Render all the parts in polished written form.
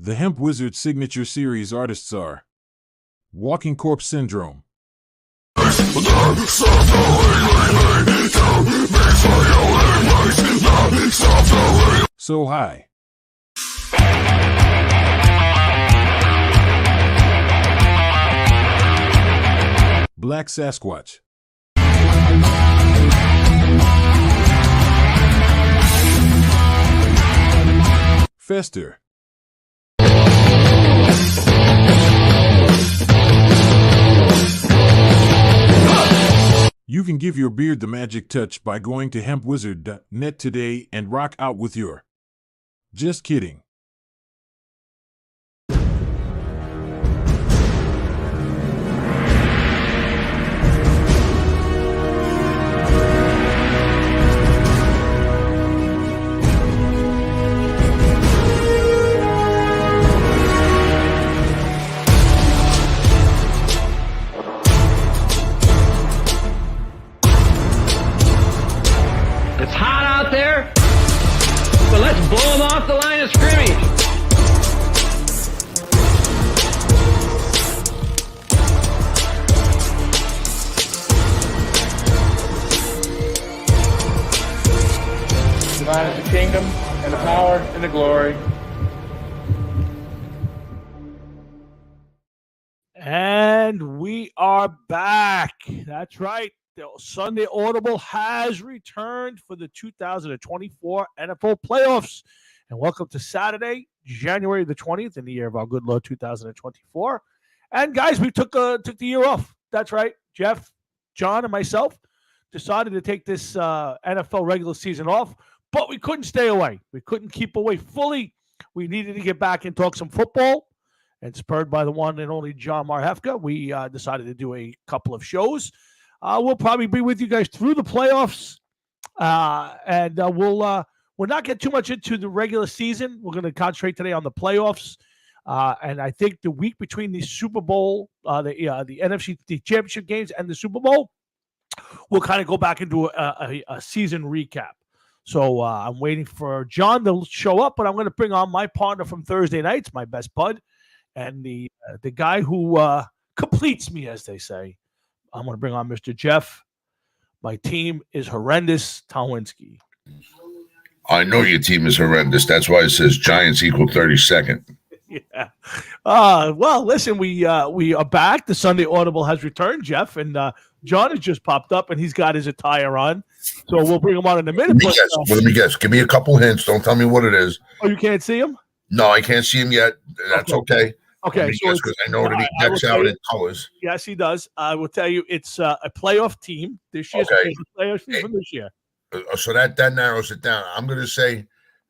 The Hemp Wizard signature series artists are Walking Corpse Syndrome, So High, Black Sasquatch, Fester, You can give your beard the magic touch by going to hempwizard.net today and rock out with your Just Kidding. It's hot out there, so let's blow them off the line of scrimmage. Thine is the kingdom and the power and the glory. And we are back. That's right. The Sunday Audible has returned for the 2024 NFL playoffs. And welcome to Saturday, January the 20th, in the year of our good Lord 2024. And guys, we took the year off. That's right. Jeff, John, and myself decided to take this NFL regular season off, but we couldn't stay away. We couldn't keep away fully. We needed to get back and talk some football. And spurred by the one and only John Marhefka, we decided to do a couple of shows. We'll probably be with you guys through the playoffs, and we'll not get too much into the regular season. We're going to concentrate today on the playoffs, and I think the week between the Super Bowl, the NFC the championship games, and the Super Bowl, we'll kind of go back into a season recap. So I'm waiting for John to show up, but I'm going to bring on my partner from Thursday nights, my best bud, and the guy who completes me, as they say. I'm going to bring on Mr. Jeff. My team is horrendous. Towinski. I know your team is horrendous. That's why it says Giants equal 32nd. Yeah. Well, listen, we are back. The Sunday Audible has returned, Jeff, and John has just popped up, and he's got his attire on. So we'll bring him on in a minute. Let me guess. Give me a couple hints. Don't tell me what it is. Oh, you can't see him? No, I can't see him yet. That's okay. Okay, so because I know that he decks out in colors. Yes, he does. I will tell you, it's a playoff team. This year's playoff team from this year. So that narrows it down. I'm going to say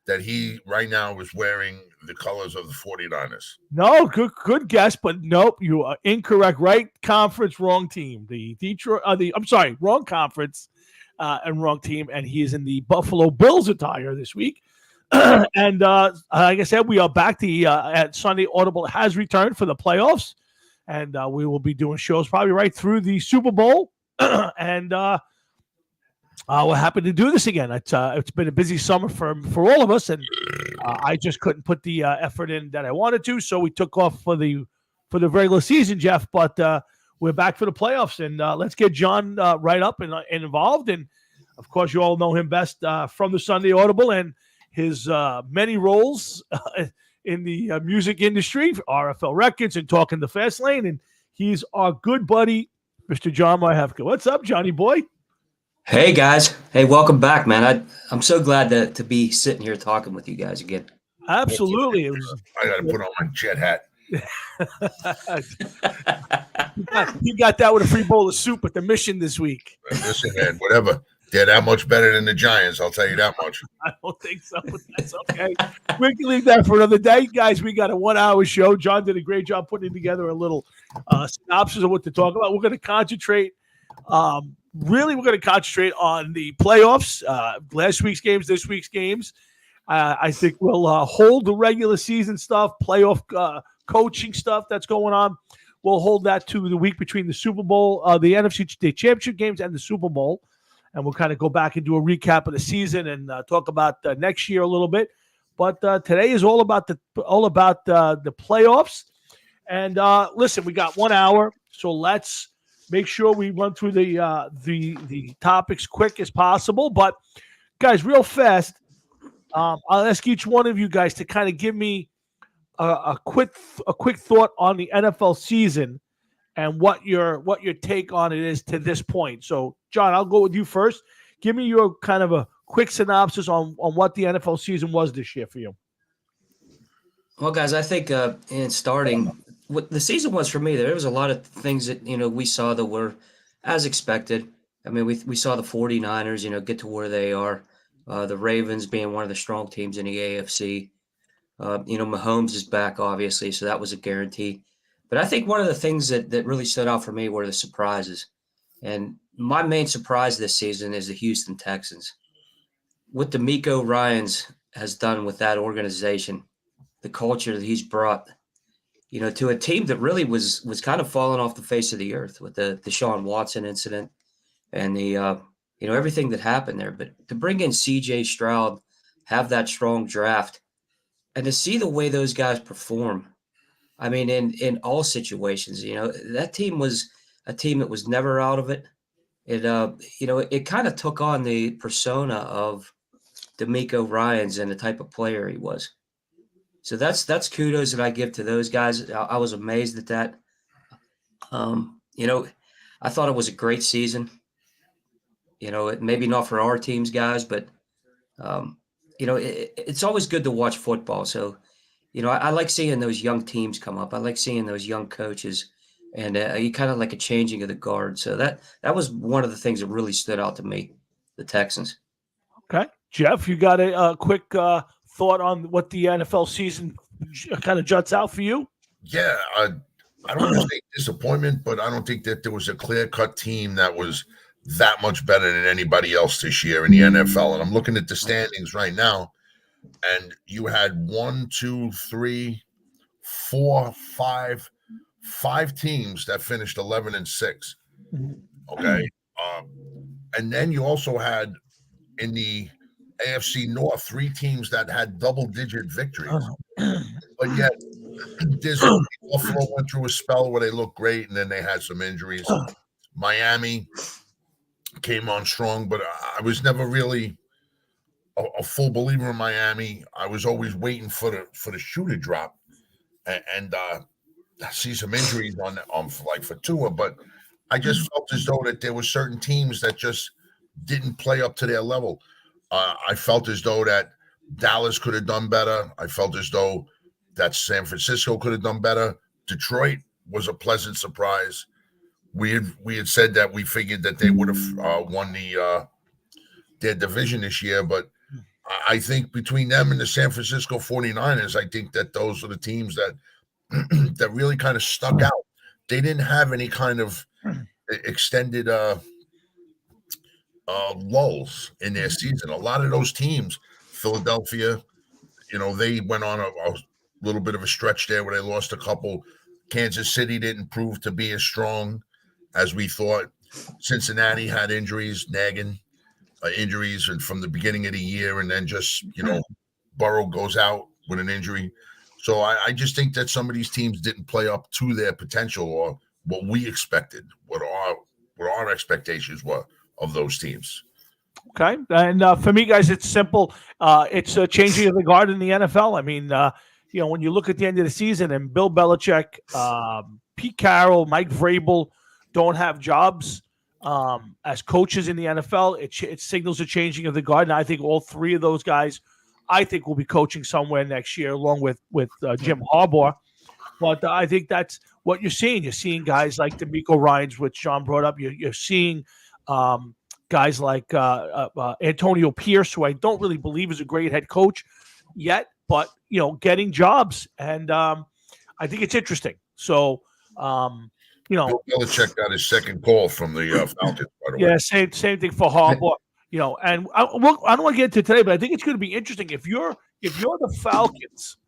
that he right now is wearing the colors of the 49ers. No, good guess, but nope, you are incorrect. Right conference, wrong team. The Detroit, wrong conference and wrong team, and he is in the Buffalo Bills attire this week. And like I said, we are back. At Sunday Audible has returned for the playoffs, and we will be doing shows probably right through the Super Bowl. And we're happy to do this again. It's been a busy summer for all of us, and I just couldn't put the effort in that I wanted to, so we took off for the regular season, Jeff. But we're back for the playoffs, and let's get John right up and involved. And of course, you all know him best from the Sunday Audible and his many roles in the music industry, RFL Records, and Talking the Fast Lane. And he's our good buddy, Mr. John Marhefka. What's up, Johnny boy? Hey, guys. Hey, welcome back, man. I'm so glad to be sitting here talking with you guys again. Absolutely. I got to put on my jet hat. You got that with a free bowl of soup at the Mission this week. Listen, man, whatever. They're that much better than the Giants, I'll tell you that much. I don't think so, but that's okay. We can leave that for another day. Guys, we got a 1-hour show. John did a great job putting together a little synopsis of what to talk about. We're going to concentrate. We're going to concentrate on the playoffs, last week's games, this week's games. I think we'll hold the regular season stuff, playoff coaching stuff that's going on. We'll hold that to the week between the Super Bowl, the NFC the championship games, and the Super Bowl. And we'll kind of go back and do a recap of the season and talk about next year a little bit. But today is all about the playoffs. And listen, we got 1 hour, so let's make sure we run through the topics quick as possible. But guys, real fast, I'll ask each one of you guys to kind of give me a quick thought on the NFL season and what your take on it is to this point. So, John, I'll go with you first. Give me your kind of a quick synopsis on what the NFL season was this year for you. Well, guys, I think in starting, what the season was for me, there was a lot of things that, we saw that were as expected. I mean, we saw the 49ers, get to where they are. The Ravens being one of the strong teams in the AFC. Mahomes is back, obviously, so that was a guarantee. But I think one of the things that really stood out for me were the surprises. And my main surprise this season is the Houston Texans. What DeMeco Ryans has done with that organization, the culture that he's brought, to a team that really was kind of falling off the face of the earth with the Deshaun Watson incident and the everything that happened there. But to bring in C.J. Stroud, have that strong draft, and to see the way those guys perform, I mean, in all situations, that team was a team that was never out of it. It kind of took on the persona of DeMeco Ryans and the type of player he was. So that's kudos that I give to those guys. I was amazed at that. I thought it was a great season. Maybe not for our teams, guys, but it's always good to watch football. So, I like seeing those young teams come up. I like seeing those young coaches, and you kind of like a changing of the guard. So that was one of the things that really stood out to me, the Texans. Okay, Jeff, you got a quick thought on what the NFL season kind of juts out for you? Yeah, I don't want to say disappointment, but I don't think that there was a clear-cut team that was that much better than anybody else this year in the NFL. And I'm looking at the standings right now, and you had 5 teams that finished 11-6. Okay, and then you also had in the AFC North 3 teams that had double-digit victories, but yet Buffalo went through a spell where they looked great, and then they had some injuries. Miami came on strong, but I was never really a full believer in Miami. I was always waiting for the shoe to drop, and I see some injuries on for Tua, but I just felt as though that there were certain teams that just didn't play up to their level. I felt as though that Dallas could have done better. I felt as though that San Francisco could have done better. Detroit was a pleasant surprise. We had said that we figured that they would have won their division this year, but I think between them and the San Francisco 49ers, I think that those are the teams that that really kind of stuck out. They didn't have any kind of extended lulls in their season. A lot of those teams, Philadelphia, they went on a little bit of a stretch there where they lost a couple. Kansas City didn't prove to be as strong as we thought. Cincinnati had nagging injuries and from the beginning of the year, and then just, Burrow goes out with an injury. So I just think that some of these teams didn't play up to their potential or what we expected, what our expectations were of those teams. Okay. And for me, guys, it's simple. It's a changing of the guard in the NFL. I mean, when you look at the end of the season and Bill Belichick, Pete Carroll, Mike Vrabel don't have jobs as coaches in the NFL, it signals a changing of the guard. And I think all 3 of those guys, will be coaching somewhere next year along with Jim Harbaugh. But I think that's what you're seeing. You're seeing guys like DeMeco Ryans, which John brought up. You're seeing guys like Antonio Pierce, who I don't really believe is a great head coach yet, but getting jobs, and I think it's interesting. So, Bill Belichick got his second call from the Falcons. By the way, same thing for Harbaugh. And I don't want to get into today, but I think it's going to be interesting if you're the Falcons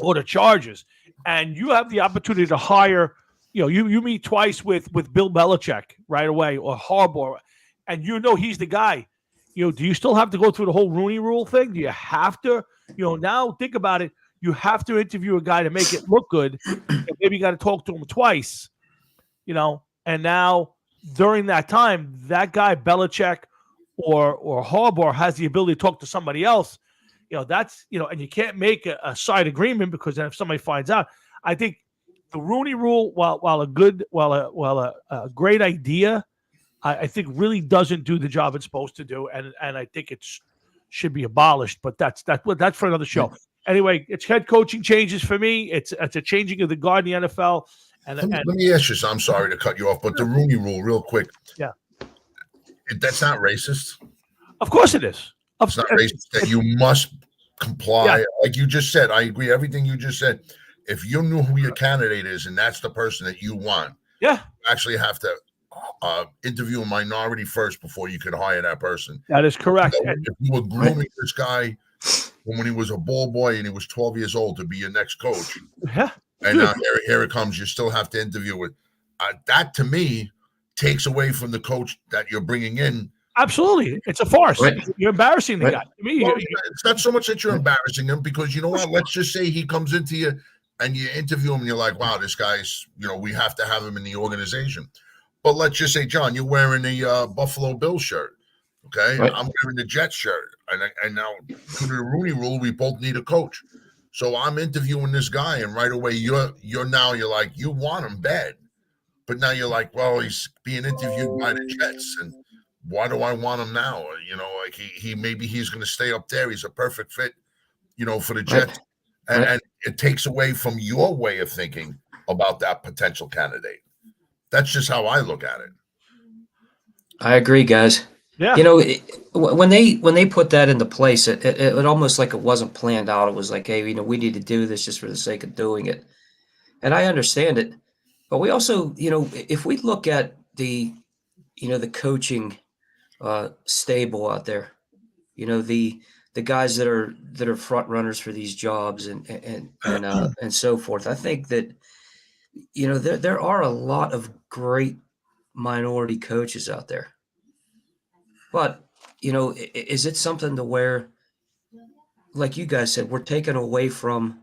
or the Chargers, and you have the opportunity to hire, you meet twice with Bill Belichick right away or Harbaugh, and he's the guy. Do you still have to go through the whole Rooney Rule thing? Do you have to Now think about it. You have to interview a guy to make it look good. And maybe you got to talk to him twice, and now during that time, that guy, Belichick or Harbaugh, has the ability to talk to somebody else. That's, and you can't make a side agreement, because then if somebody finds out, I think the Rooney Rule, while a great idea, I think really doesn't do the job it's supposed to do, and I think it should be abolished. But that's for another show. Anyway, it's head coaching changes for me. It's a changing of the guard in the NFL. And let me ask you something. I'm sorry to cut you off, but the Rooney Rule, real quick. Yeah, that's not racist. Of course it is. It's not racist that you must comply. Yeah. Like you just said, I agree. Everything you just said. If you knew who your candidate is and that's the person that you want, you actually have to interview a minority first before you could hire that person. That is correct. So if you were grooming this guy when he was a ball boy and he was 12 years old to be your next coach, and here it comes, you still have to interview with that. To me, takes away from the coach that you're bringing in. Absolutely, it's a farce. Right. You're embarrassing the guy. To me, it's not so much that you're embarrassing him, because you know what? Let's just say he comes into you and you interview him and you're like, wow, this guy's, we have to have him in the organization. But let's just say, John, you're wearing a Buffalo Bills shirt, okay? Right. I'm wearing the Jets shirt. And now, to the Rooney Rule, we both need a coach. So I'm interviewing this guy, and right away, you're like, you want him bad. But now you're like, well, he's being interviewed by the Jets, and why do I want him now? Like maybe he's going to stay up there. He's a perfect fit, for the Jets. Right. And it takes away from your way of thinking about that potential candidate. That's just how I look at it. I agree, guys. Yeah. When they put that into place, it almost like it wasn't planned out. It was like, hey, we need to do this just for the sake of doing it. And I understand it. But we also, if we look at the coaching stable out there, the guys that are front runners for these jobs and so forth. I think that there are a lot of great minority coaches out there. But is it something to where, like you guys said, we're taken away from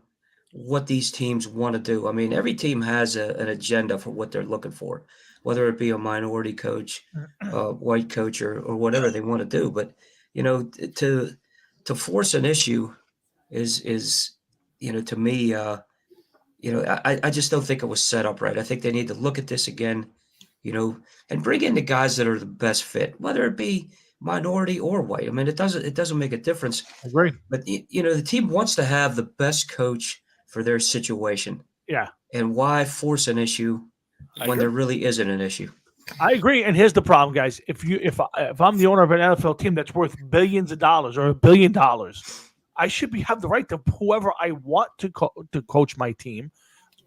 what these teams want to do? I mean, every team has an agenda for what they're looking for, whether it be a minority coach, white coach, or whatever they want to do. But to force an issue is to me, I just don't think it was set up right. I think they need to look at this again, and bring in the guys that are the best fit, whether it be minority or white. I mean, it doesn't make a difference. Agree. But the team wants to have the best coach for their situation. Yeah. And why force an issue when there really isn't an issue? I agree. And here's the problem, guys. If I'm the owner of an NFL team that's worth billions of dollars or $1 billion, I should have the right to whoever I want to coach my team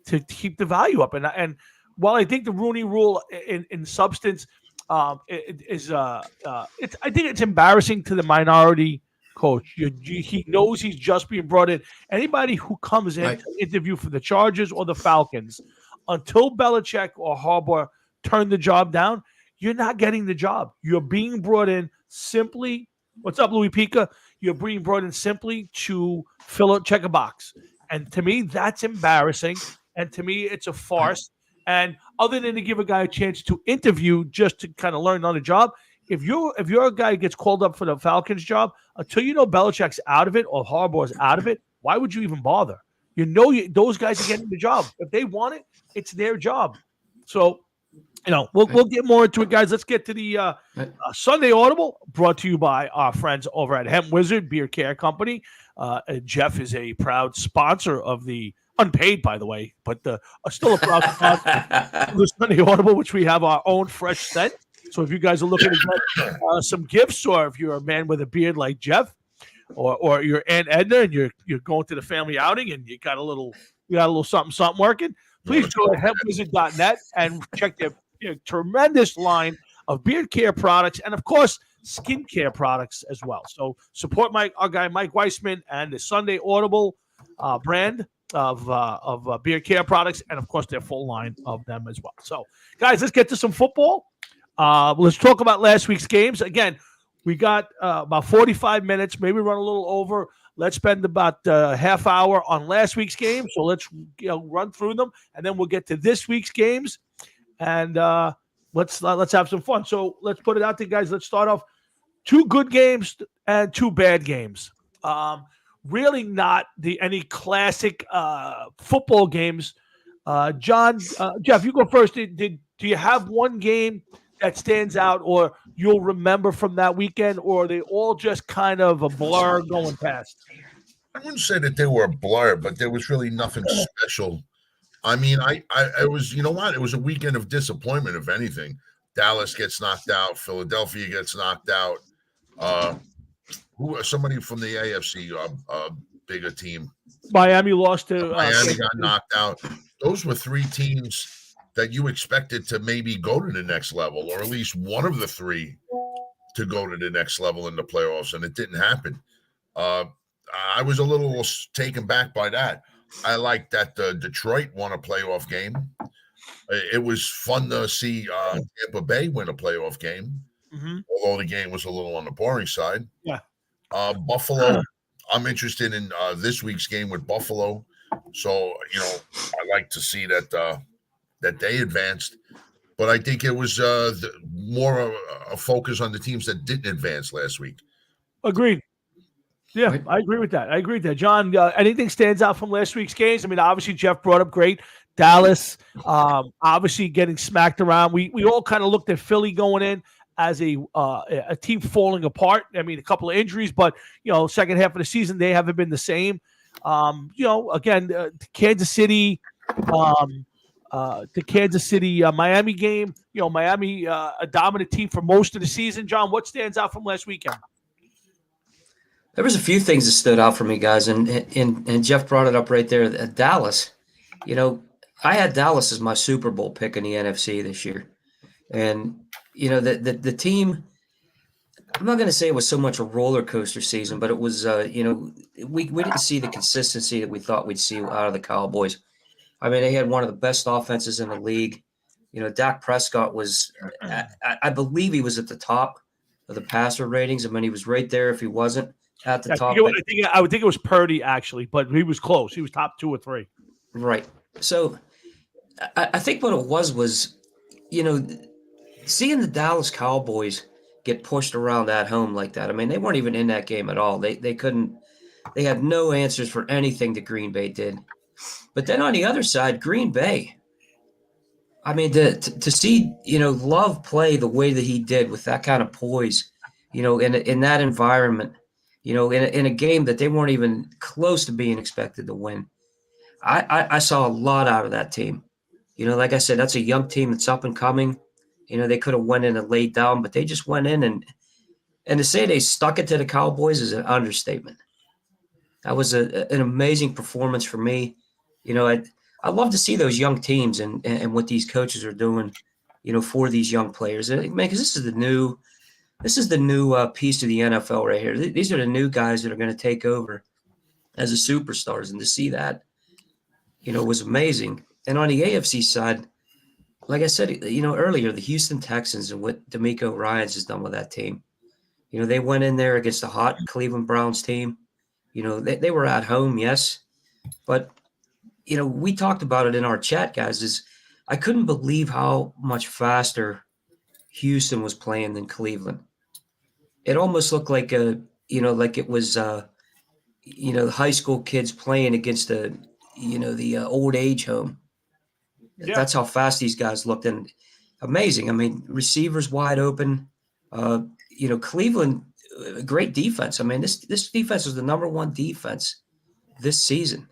to keep the value up. And while I think the Rooney Rule in substance I think it's embarrassing to the minority coach. He knows he's just being brought in. Anybody who comes in to interview for the Chargers or the Falcons, until Belichick or Harbaugh turn the job down, you're not getting the job. You're being brought in simply. What's up, Louis Pica? You're being brought in simply to check a box. And to me, that's embarrassing. And to me, it's a farce. And other than to give a guy a chance to interview just to kind of learn on the job, if your guy gets called up for the Falcons job, until Belichick's out of it or Harbaugh's out of it, why would you even bother? Those guys are getting the job. If they want it, it's their job. So, we'll get more into it, guys. Let's get to the Sunday Audible, brought to you by our friends over at Hemp Wizard Beard Care Company. Jeff is a proud sponsor of the unpaid, by the way, but still a proud sponsor of the Sunday Audible, which we have our own fresh scent. So if you guys are looking to get some gifts, or if you're a man with a beard like Jeff, or your Aunt Edna, and you're going to the family outing and you got a little something working, please go to hempwizard.net and check their tremendous line of beard care products and, of course, skincare products as well. So support our guy Mike Weissman and the Sunday Audible brand of beard care products, and of course their full line of them as well. So, guys, let's get to some football. Let's talk about last week's games. Again, we got about 45 minutes, maybe run a little over. let's spend about a half hour on last week's game. So let's run through them, and then we'll get to this week's games, and let's have some fun. So let's put it out there, guys. Let's start off 2 good games and 2 bad games. Really not any classic football games. John, Jeff, you go first. Do you have one game that stands out or you'll remember from that weekend, or are they all just kind of a blur going past? I wouldn't say that they were a blur, but there was really nothing special. I mean, I was, you know what? It was a weekend of disappointment, if anything. Dallas gets knocked out. Philadelphia gets knocked out. Somebody from the AFC, bigger team. Miami lost to Miami got knocked out. Those were 3 teams that you expected to maybe go to the next level, or at least one of the 3 to go to the next level in the playoffs, and it didn't happen. I was a little taken back by that. I like that Detroit won a playoff game. It was fun to see Tampa Bay win a playoff game, although the game was a little on the boring side. Yeah. Buffalo, I'm interested in this week's game with Buffalo. So, I like to see that they advanced. But I think it was more a focus on the teams that didn't advance last week. Agreed. Yeah, right. I agree with that. John, anything stands out from last week's games? I mean, obviously, Jeff brought up great. Dallas, obviously getting smacked around. We all kind of looked at Philly going in as a team falling apart. I mean, a couple of injuries, but, second half of the season, they haven't been the same. Again, Kansas City, the Kansas City Miami game, Miami, a dominant team for most of the season. John, what stands out from last weekend? There was a few things that stood out for me, guys, and Jeff brought it up right there. Dallas, I had Dallas as my Super Bowl pick in the NFC this year, and the team. I'm not going to say it was so much a roller coaster season, but it was. We didn't see the consistency that we thought we'd see out of the Cowboys. I mean, they had one of the best offenses in the league. Dak Prescott was, I believe, he was at the top of the passer ratings. I mean, he was right there if he wasn't at the top. I would think it was Purdy, actually, but he was close. He was top 2 or 3. Right. So I think what it was, seeing the Dallas Cowboys get pushed around at home like that. I mean, they weren't even in that game at all. They had no answers for anything that Green Bay did. But then on the other side, Green Bay, I mean, to see, Love play the way that he did with that kind of poise, in that environment, in a game that they weren't even close to being expected to win. I saw a lot out of that team. Like I said, that's a young team that's up and coming. They could have went in and laid down, but they just went in and to say they stuck it to the Cowboys is an understatement. That was an amazing performance for me. I love to see those young teams and what these coaches are doing, for these young players. And, man, because this is the new piece of the NFL right here. These are the new guys that are going to take over as the superstars, and to see that, was amazing. And on the AFC side, like I said, earlier, the Houston Texans and what DeMeco Ryans has done with that team. They went in there against the hot Cleveland Browns team. They were at home, yes, but we talked about it in our chat, guys. Is I couldn't believe how much faster Houston was playing than Cleveland. It almost looked like like it was high school kids playing against the old age home. Yeah. That's how fast these guys looked, and amazing. I mean, receivers wide open. Cleveland, great defense. I mean, this defense was the number 1 defense this season.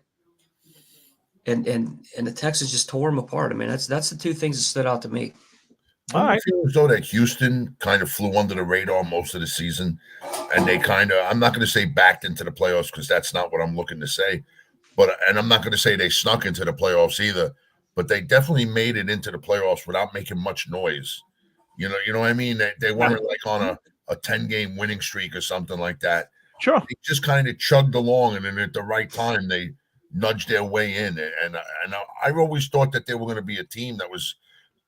And the Texans just tore them apart. I mean, that's the 2 things that stood out to me. All right. I feel as though that Houston kind of flew under the radar most of the season, and they kind of, I'm not going to say backed into the playoffs because that's not what I'm looking to say, and I'm not going to say they snuck into the playoffs either, but they definitely made it into the playoffs without making much noise. You know what I mean? They weren't like on a 10-game winning streak or something like that. Sure. They just kind of chugged along, and then at the right time, they nudged their way in. And I always thought that they were going to be a team that was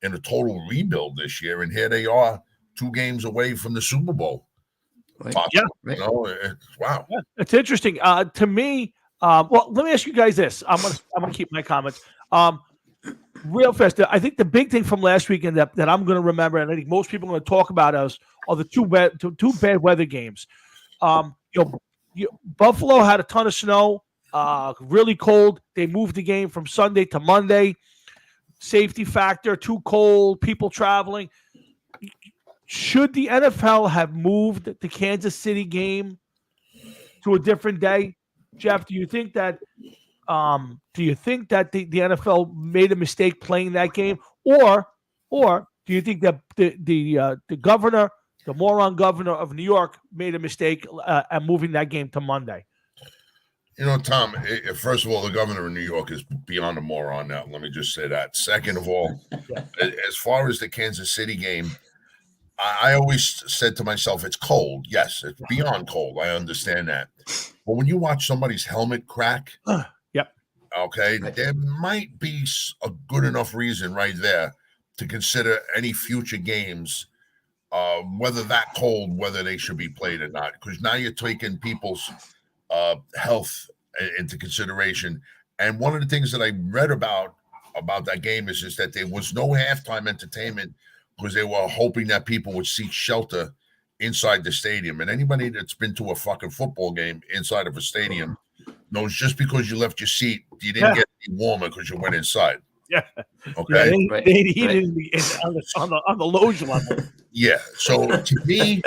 in a total rebuild this year. And here they are 2 games away from the Super Bowl. Right. Possible, Yeah. Right. You know, wow. Yeah, it's interesting. To me, well, let me ask you guys this. I'm gonna keep my comments. Real fast. I think the big thing from last weekend that I'm gonna remember, and I think most people are gonna talk about are the two bad weather games. You know, Buffalo had a ton of snow, really cold. They moved the game from Sunday to Monday. Safety factor, too cold, people traveling. Should the NFL have moved the Kansas City game to a different day? Jeff, do you think that the NFL made a mistake playing that game, or do you think that the governor, the moron governor of New York, made a mistake at moving that game to Monday? You know, Tom, first of all, the governor of New York is beyond a moron now. Let me just say that. Second of all, Yeah. as far as the Kansas City game, I always said to myself, it's cold. Yes, it's beyond cold. I understand that. But when you watch somebody's helmet crack, Yep. okay, Right. there might be a good enough reason right there to consider any future games, whether that cold, whether they should be played or not. Because now you're taking people's health into consideration. And one of the things that I read about that game is that there was no halftime entertainment because they were hoping that people would seek shelter inside the stadium. And anybody that's been to a fucking football game inside of a stadium knows just because you left your seat, you didn't get any warmer because you went inside. Yeah. Okay. Yeah, Right. they heated Right. on the loge level. Yeah. So to me,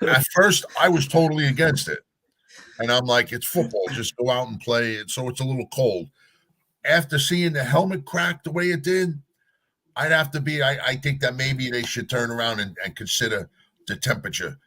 at first, I was totally against it. And I'm like, it's football. Just go out and play. So it's a little cold. After seeing the helmet crack the way it did, I'd have to be. I think that maybe they should turn around and consider the temperature.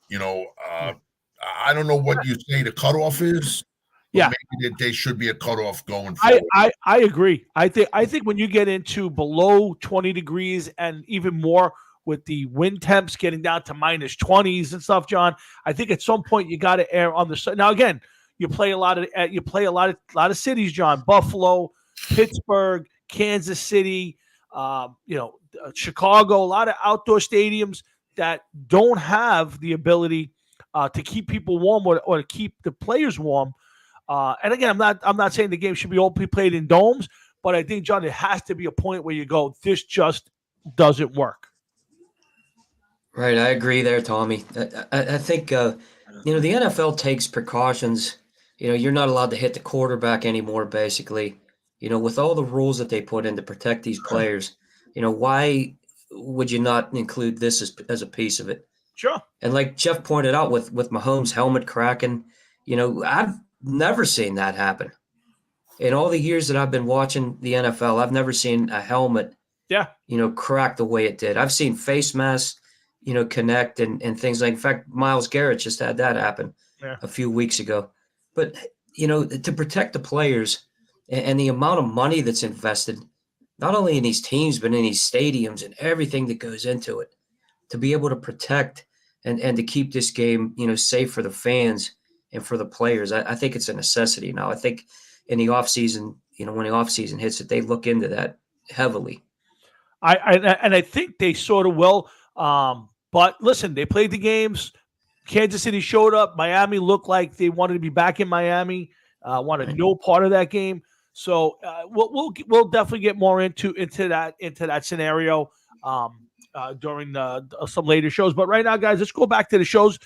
You know, I don't know what you say the cutoff is. But Yeah. maybe there should be a cutoff going forward. I agree. I think when you get into below 20 degrees and even more with the wind temps getting down to minus 20s and stuff, John, I think at some point you got to err on the side. Now again, you play a lot of cities, John. Buffalo, Pittsburgh, Kansas City, Chicago. A lot of outdoor stadiums that don't have the ability to keep people warm or to keep the players warm. And again, I'm not saying the game should be all played in domes, but I think, John, it has to be a point where you go, this just doesn't work. Right, I agree there, Tommy. I think the NFL takes precautions. You're not allowed to hit the quarterback anymore, basically. With all the rules that they put in to protect these players, why would you not include this as a piece of it? Sure. And like Jeff pointed out with Mahomes' helmet cracking, I've never seen that happen. In all the years that I've been watching the NFL, I've never seen a helmet, crack the way it did. I've seen face masks, connect and things like. In fact, Myles Garrett just had that happen a few weeks ago. But to protect the players and the amount of money that's invested, not only in these teams but in these stadiums and everything that goes into it, to be able to protect and to keep this game, safe for the fans and for the players, I think it's a necessity now. I think in the offseason, when the offseason hits it, they look into that heavily. I think they sort of will. But listen, they played the games. Kansas City showed up. Miami looked like they wanted to be back in Miami. Wanted no part of that game. So we'll definitely get more into that scenario during some later shows. But right now, guys, let's go back to the shows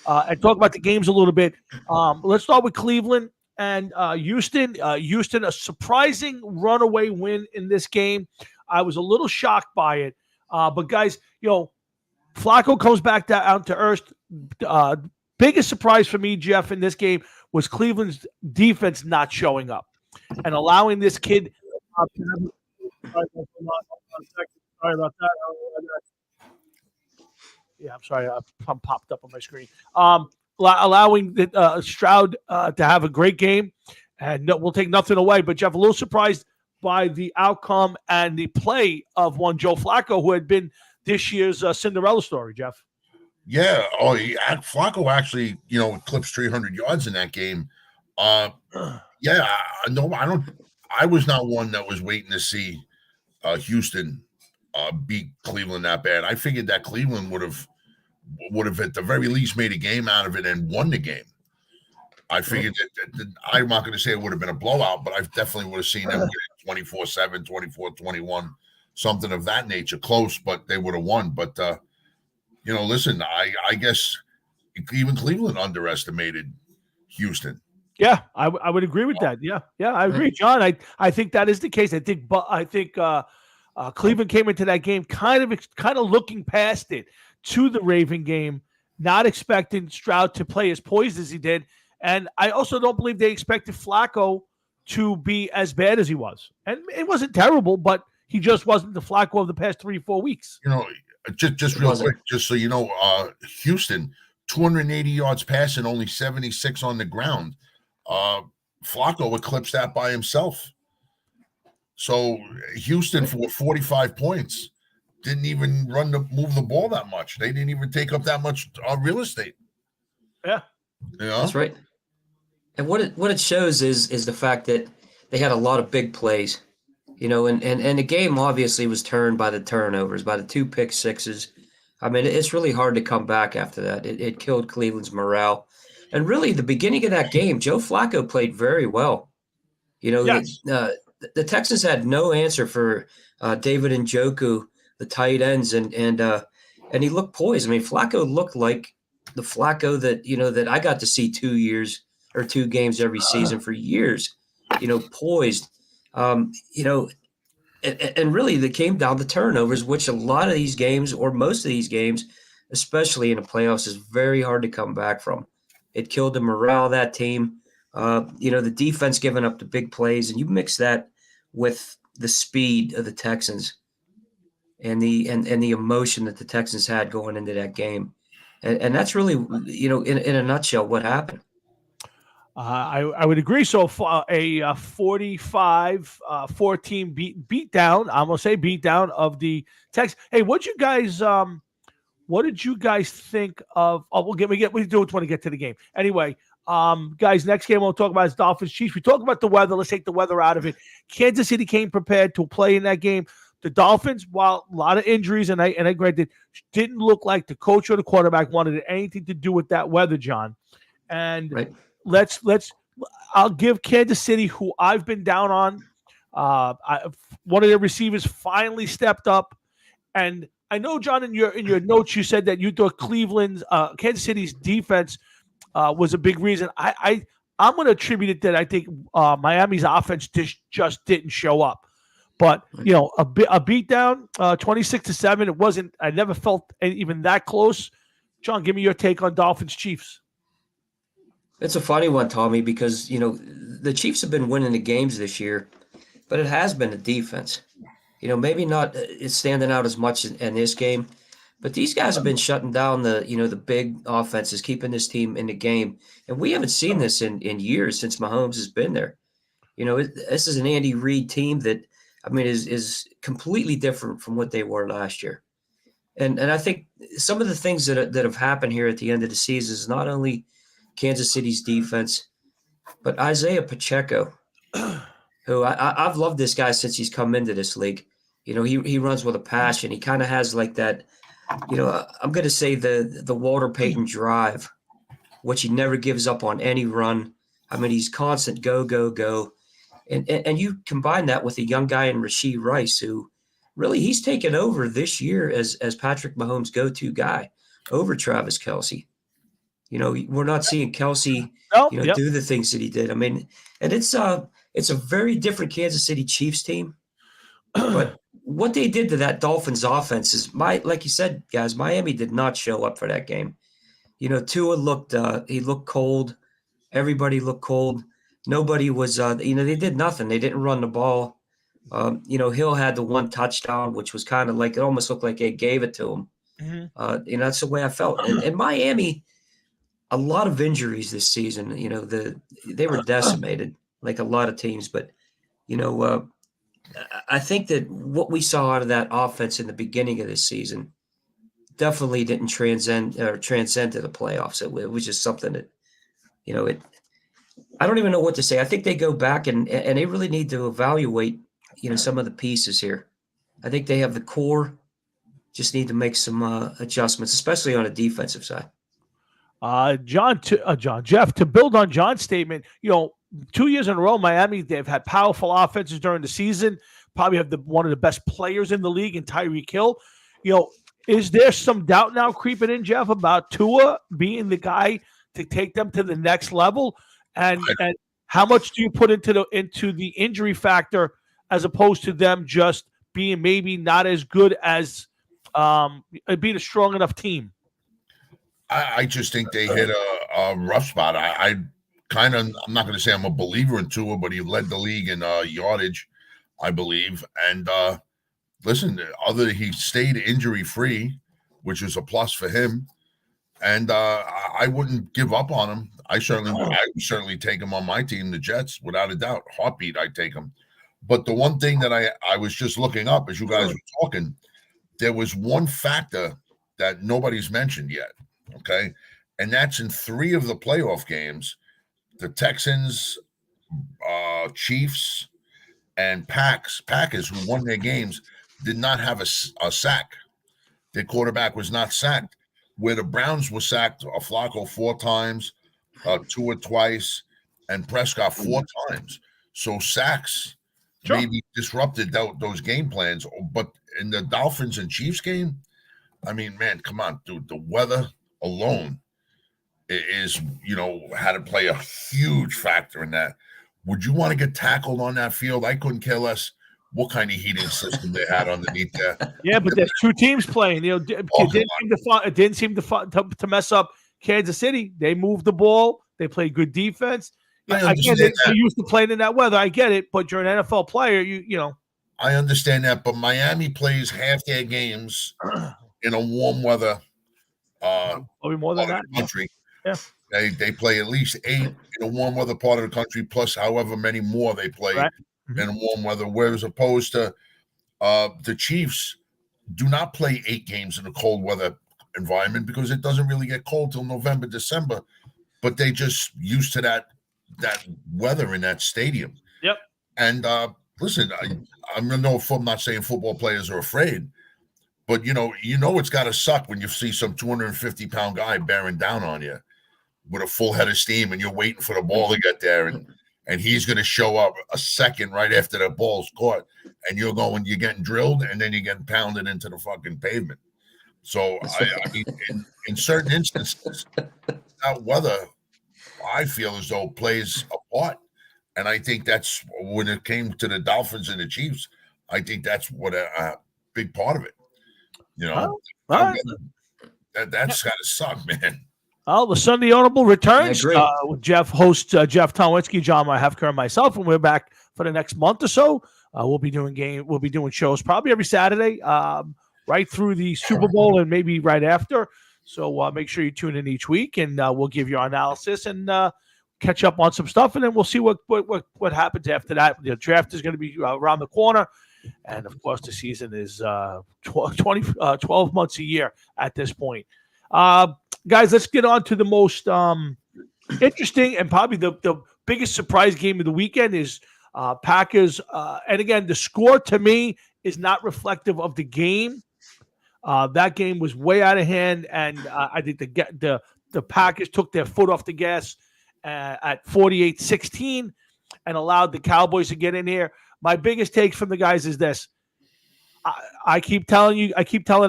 and talk about the games a little bit. Let's start with Cleveland and Houston. Houston, a surprising runaway win in this game. I was a little shocked by it. But guys, Flacco comes back down to earth. Biggest surprise for me, Jeff, in this game was Cleveland's defense not showing up and allowing this kid. Sorry about that. Yeah, I'm sorry. I'm popped up on my screen. Allowing Stroud to have a great game, and we'll take nothing away. But Jeff, a little surprised by the outcome and the play of one Joe Flacco, who had been this year's Cinderella story, Jeff. Yeah. Flacco actually, eclipsed 300 yards in that game. Yeah. No, I don't. I was not one that was waiting to see Houston beat Cleveland that bad. I figured that Cleveland would have would have at the very least made a game out of it and won the game. I figured that I'm not going to say it would have been a blowout, but I definitely would have seen them win 24-7, 24-21, something of that nature. Close, but they would have won. But, listen, I guess even Cleveland underestimated Houston. Yeah, I would agree with that. Yeah, I agree, John. I think that is the case. I think Cleveland came into that game kind of looking past it to the Raven game, not expecting Stroud to play as poised as he did. And I also don't believe they expected Flacco to be as bad as he was. And it wasn't terrible, but he just wasn't the Flacco of the past 3-4 weeks. Just real quick, just so you know, Houston, 280 yards passing, only 76 on the ground. Flacco eclipsed that by himself. So Houston, for 45 points, didn't even move the ball that much. They didn't even take up that much real estate. Yeah. That's right. And what it shows is the fact that they had a lot of big plays, and the game obviously was turned by the turnovers, by the 2 pick sixes. I mean, it's really hard to come back after that. It killed Cleveland's morale. And really, the beginning of that game, Joe Flacco played very well. Yes. The Texans had no answer for David Njoku, the tight ends, and he looked poised. I mean, Flacco looked like the Flacco that I got to see 2 games every season for years, poised, and really they came down to turnovers, which a lot of these games, or most of these games, especially in the playoffs, is very hard to come back from. It killed the morale of that team. The defense giving up the big plays, and you mix that with the speed of the Texans and the emotion that the Texans had going into that game. And that's really, in a nutshell, what happened. I would agree. So a 45-14 beat down. I'm gonna say beat down of the Texans. Hey, what did you guys think of? Oh, we do it when we get to the game. Anyway, guys, next game we'll talk about is Dolphins Chiefs. We talk about the weather. Let's take the weather out of it. Kansas City came prepared to play in that game. The Dolphins, while a lot of injuries, and I granted, didn't look like the coach or the quarterback wanted anything to do with that weather, John. And right. I'll give Kansas City, who I've been down on. One of their receivers finally stepped up, and I know, John, in your notes you said that you thought Kansas City's defense was a big reason. I'm going to attribute it that I think Miami's offense just didn't show up. But a beatdown, 26-7. It wasn't. I never felt even that close. John, give me your take on Dolphins Chiefs. It's a funny one, Tommy, because the Chiefs have been winning the games this year, but it has been the defense. Maybe not it's standing out as much in this game, but these guys have been shutting down the big offenses, keeping this team in the game, and we haven't seen this in years since Mahomes has been there. This is an Andy Reid team that, I mean, is completely different from what they were last year. And I think some of the things that have happened here at the end of the season is not only Kansas City's defense, but Isaiah Pacheco, who I've loved this guy since he's come into this league. He runs with a passion. He kind of has like that, I'm going to say the Walter Payton drive, which he never gives up on any run. I mean, he's constant go, go, go. And you combine that with a young guy in Rashee Rice, who really he's taken over this year as Patrick Mahomes' go-to guy over Travis Kelce. We're not seeing Kelce, do the things that he did. I mean, and it's a very different Kansas City Chiefs team. But what they did to that Dolphins offense is like you said, guys, Miami did not show up for that game. Tua looked cold. Everybody looked cold. Nobody was, they did nothing. They didn't run the ball. Hill had the one touchdown, which was kind of like, it almost looked like they gave it to him. Mm-hmm. That's the way I felt. And Miami, a lot of injuries this season. They were decimated like a lot of teams. But, I think that what we saw out of that offense in the beginning of this season definitely didn't transcend to the playoffs. It was just something that, I don't even know what to say. I think they go back and they really need to evaluate, some of the pieces here. I think they have the core just need to make some adjustments, especially on the defensive side. Jeff, to build on John's statement, 2 years in a row, Miami, they've had powerful offenses during the season, probably have one of the best players in the league in Tyreek Hill. Is there some doubt now creeping in, Jeff, about Tua being the guy to take them to the next level? And how much do you put into the injury factor as opposed to them just being maybe not as good as being a strong enough team? I just think they hit a rough spot. I'm not going to say I'm a believer in Tua, but he led the league in yardage, I believe. And listen, he stayed injury free, which is a plus for him. And I wouldn't give up on him. I would certainly take him on my team, the Jets, without a doubt. Heartbeat, I'd take him. But the one thing that I was just looking up as you guys were talking, there was one factor that nobody's mentioned yet. Okay. And that's in 3 of the playoff games, the Texans, Chiefs, and Packers, who won their games, did not have a sack. Their quarterback was not sacked. Where the Browns were sacked, Flacco 4 times, Tua twice, and Prescott 4 times. So sacks maybe disrupted those game plans. But in the Dolphins and Chiefs game, I mean, man, come on, dude. The weather alone is, had to play a huge factor in that. Would you want to get tackled on that field? I couldn't care less what kind of heating system they had underneath there. Yeah, but there's 2 teams playing. It didn't seem to mess up Kansas City. They moved the ball. They played good defense. I get it. You're used to playing in that weather. I get it. But you're an NFL player. You know. I understand that, but Miami plays half their games in a warm weather. Probably more than that. Country. Yeah. They play at least 8 in a warm weather part of the country, plus however many more they play in warm weather. Whereas opposed to the Chiefs do not play 8 games in a cold weather environment because it doesn't really get cold till November, December. But they just used to that weather in that stadium. Yep. And listen, I'm not saying football players are afraid, but it's got to suck when you see some 250-pound guy bearing down on you with a full head of steam, and you're waiting for the ball to get there, and he's going to show up a second right after the ball's caught, and you're getting drilled, and then you're getting pounded into the fucking pavement. So I mean, in certain instances, that weather, I feel as though plays a part, and I think that's when it came to the Dolphins and the Chiefs. I think that's what a big part of it. That's got to suck, man. Well, the Sunday Audible returns with host Jeff Tomwinski, John Mahefker, and myself, and we're back for the next month or so. We'll be doing shows probably every Saturday, right through the Super Bowl and maybe right after. So make sure you tune in each week, and we'll give you our analysis and catch up on some stuff, and then we'll see what happens after that. The draft is going to be around the corner, and of course, the season is 12 months a year at this point. Guys, let's get on to the most interesting and probably the biggest surprise game of the weekend is Packers. And again, the score to me is not reflective of the game. That game was way out of hand, and I think the Packers took their foot off the gas at 48-16 and allowed the Cowboys to get in here. My biggest take from the guys is this. I keep telling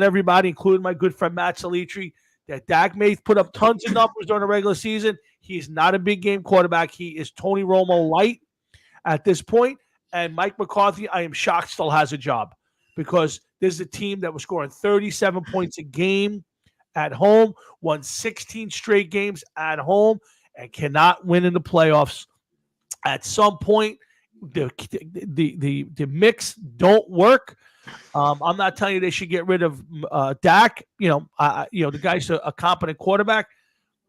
everybody, including my good friend Matt Salitri, that Dak may put up tons of numbers during the regular season. He's not a big game quarterback. He is Tony Romo light at this point. And Mike McCarthy, I am shocked, still has a job because this is a team that was scoring 37 points a game at home, won 16 straight games at home, and cannot win in the playoffs. At some point, the mix don't work. I'm not telling you they should get rid of Dak. The guy's a competent quarterback.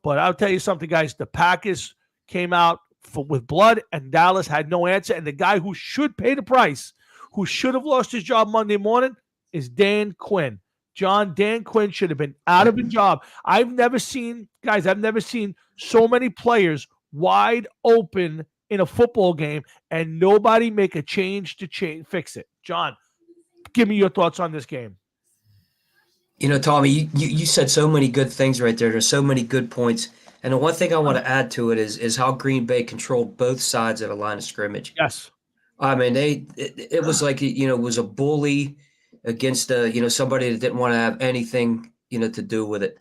But I'll tell you something, guys. The Packers came out with blood, and Dallas had no answer. And the guy who should pay the price, who should have lost his job Monday morning, is Dan Quinn. Dan Quinn should have been out of a job. I've never seen so many players wide open in a football game and nobody make a change to fix it. John, give me your thoughts on this game. Tommy, you said so many good things right there. There's so many good points. And the one thing I want to add to it is how Green Bay controlled both sides of the line of scrimmage. Yes. I mean, it was like, it was a bully against somebody that didn't want to have anything, to do with it.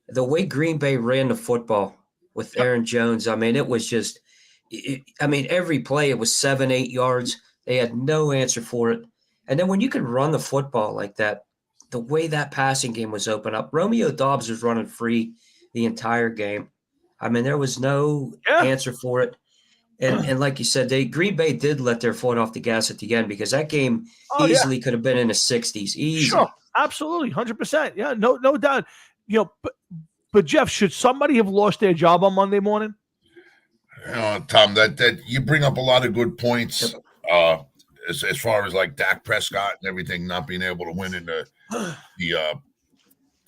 The way Green Bay ran the football with Yep. Aaron Jones, I mean, it was just, every play, it was 7-8 yards. They had no answer for it. And then when you can run the football like that, the way that passing game was open up, Romeo Dobbs was running free the entire game. I mean, there was no Yeah. answer for it. And like you said, Green Bay did let their foot off the gas at the end because that game Oh, yeah. easily could have been in the 60s. Easy. Sure. Absolutely. 100%. Yeah. No doubt. But Jeff, should somebody have lost their job on Monday morning? Tom, that you bring up a lot of good points. As far as like Dak Prescott and everything not being able to win in the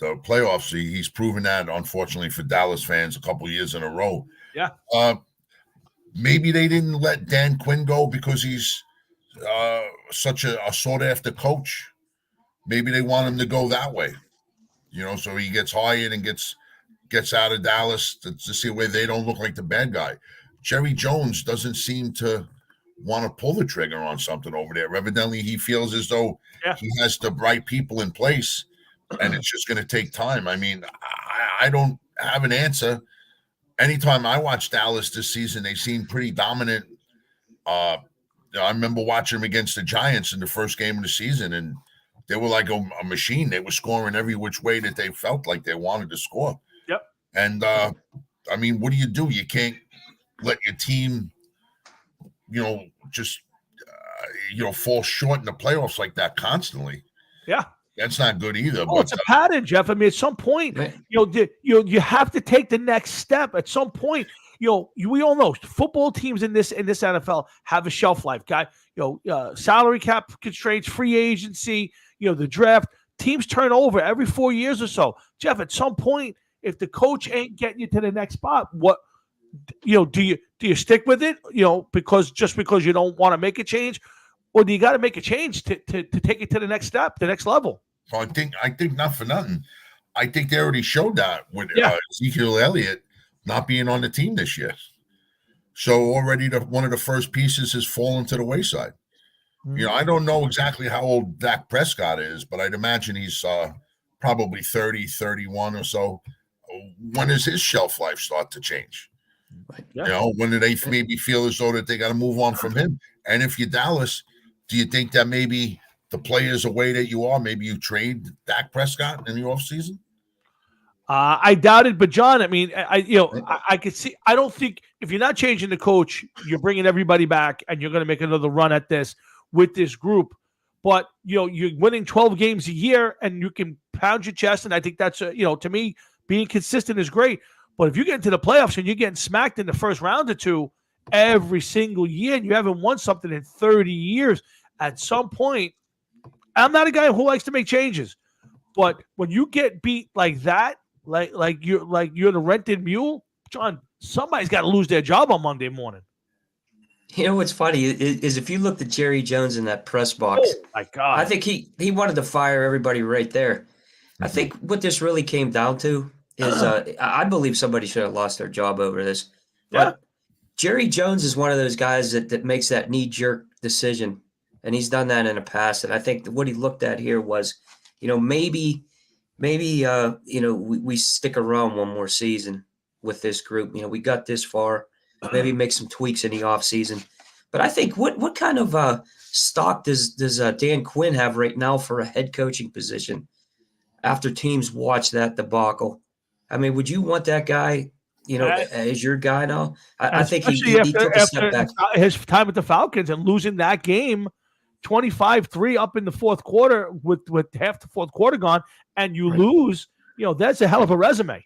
playoffs, he's proven that, unfortunately, for Dallas fans a couple years in a row. Yeah. Maybe they didn't let Dan Quinn go because he's such a sought after coach. Maybe they want him to go that way, so he gets hired and gets out of Dallas to see where they don't look like the bad guy. Jerry Jones doesn't seem to want to pull the trigger on something over there. Evidently, he feels as though he has the right people in place, and it's just going to take time. I mean, I don't have an answer. Anytime I watch Dallas this season, they seem pretty dominant. I remember watching them against the Giants in the first game of the season, and they were like a machine. They were scoring every which way that they felt like they wanted to score. Yep. And, what do? You can't let your team, just, fall short in the playoffs like that constantly. Yeah. That's not good either. Oh, it's a pattern, Jeff. I mean, at some point, you have to take the next step. At some point, we all know football teams in this NFL have a shelf life. Salary cap constraints, free agency, the draft. Teams turn over every 4 years or so. Jeff, at some point, if the coach ain't getting you to the next spot, what do you stick with it? Because you don't want to make a change, or do you got to make a change to take it to the next step, the next level? I think not for nothing. I think they already showed that with Ezekiel Elliott not being on the team this year. So already one of the first pieces has fallen to the wayside. I don't know exactly how old Dak Prescott is, but I'd imagine he's probably 30, 31 or so. When does his shelf life start to change? Yeah. When do they maybe feel as though that they got to move on from him? And if you're Dallas, do you think that maybe the players away that you are, maybe you trade Dak Prescott in the offseason? I doubt it, but John, I mean, I could see. I don't think if you're not changing the coach, you're bringing everybody back, and you're going to make another run at this with this group. But you're winning 12 games a year, and you can pound your chest, and I think that's to me, being consistent is great. But if you get into the playoffs and you're getting smacked in the first round or two every single year, and you haven't won something in 30 years, at some point, I'm not a guy who likes to make changes, but when you get beat like that, like you're the rented mule, John, somebody's got to lose their job on Monday morning. What's funny is if you looked at Jerry Jones in that press box, oh my God, I think he wanted to fire everybody right there. I think what this really came down to is I believe somebody should have lost their job over this. But Jerry Jones is one of those guys that makes that knee-jerk decision, and he's done that in the past. And I think what he looked at here was, maybe we stick around one more season with this group. We got this far. Maybe make some tweaks in the offseason. But I think what kind of stock does Dan Quinn have right now for a head coaching position after teams watch that debacle? I mean, would you want that guy, as your guy now? I think he took a step back. His time with the Falcons and losing that game 25-3 up in the fourth quarter with half the fourth quarter gone, and you lose, that's a hell of a resume.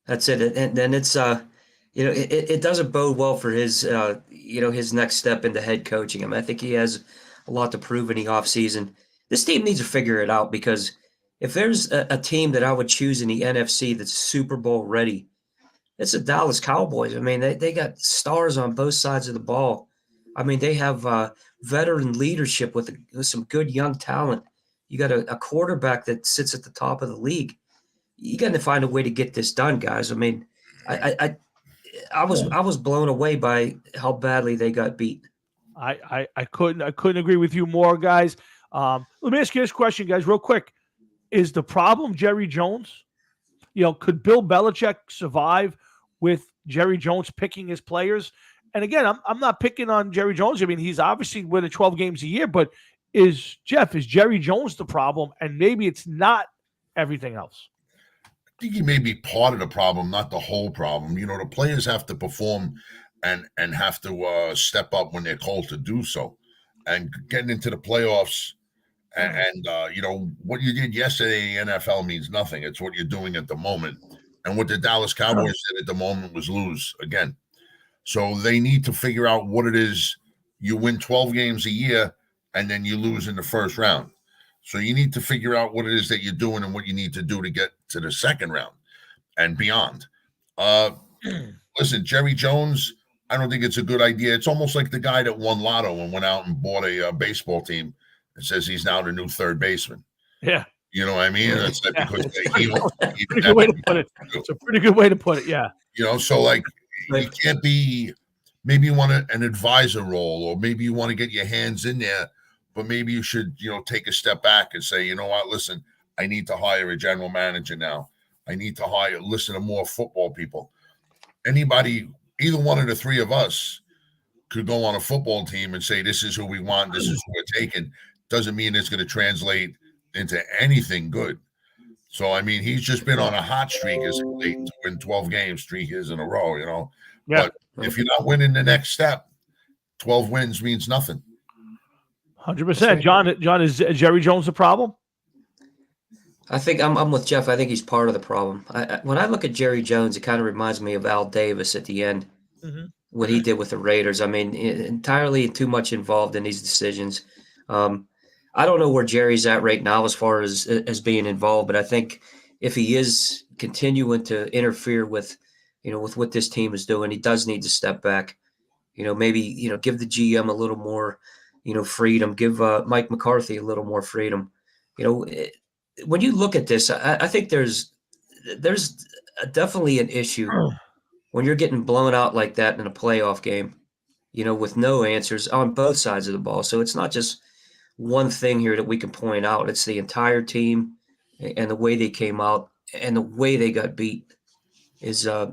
That's it. And then it's, it doesn't bode well for his, his next step into head coaching. I mean, I think he has a lot to prove in the offseason. This team needs to figure it out, because if there's a team that I would choose in the NFC that's Super Bowl ready, it's the Dallas Cowboys. I mean, they got stars on both sides of the ball. I mean, they have veteran leadership with some good young talent. You got a quarterback that sits at the top of the league. You got to find a way to get this done, guys. I mean, I was blown away by how badly they got beat. I couldn't agree with you more, guys. Let me ask you this question, guys, real quick. Is the problem Jerry Jones? Could Bill Belichick survive with Jerry Jones picking his players? And again, I'm not picking on Jerry Jones. I mean, he's obviously winning 12 games a year, but is Jerry Jones the problem? And maybe it's not everything else. I think he may be part of the problem, not the whole problem. The players have to perform and have to step up when they're called to do so. And getting into the playoffs and what you did yesterday in the NFL means nothing. It's what you're doing at the moment. And what the Dallas Cowboys did at the moment was lose again. So they need to figure out what it is. You win 12 games a year and then you lose in the first round. So you need to figure out what it is that you're doing and what you need to do to get to the second round and beyond. Listen, Jerry Jones, I don't think it's a good idea. It's almost like the guy that won Lotto and went out and bought a baseball team and says he's now the new third baseman. Yeah. You know what I mean? It's like because pretty good way to put it. It's a pretty good way to put it. Yeah. So like you can't be. Maybe you want an advisor role, or maybe you want to get your hands in there, but maybe you should, take a step back and say, you know what? Listen, I need to hire a general manager now. I need to listen to more football people. Anybody, either one of the three of us, could go on a football team and say, this is who we want. This is who we're taking. Doesn't mean it's going to translate into anything good. So, I mean, he's just been on a hot streak as late to win 12 games 3 years in a row, Yeah. But if you're not winning the next step, 12 wins means nothing. 100%. John, is Jerry Jones the problem? I think I'm with Jeff. I think he's part of the problem. When I look at Jerry Jones, it kind of reminds me of Al Davis at the end, what he did with the Raiders. I mean, entirely too much involved in these decisions. I don't know where Jerry's at right now as far as being involved, but I think if he is continuing to interfere with, with what this team is doing, he does need to step back. Maybe, give the GM a little more, freedom, give Mike McCarthy a little more freedom. When you look at this, I think there's definitely an issue when you're getting blown out like that in a playoff game, with no answers on both sides of the ball. So it's not just one thing here that we can point out. It's the entire team and the way they came out and the way they got beat is, I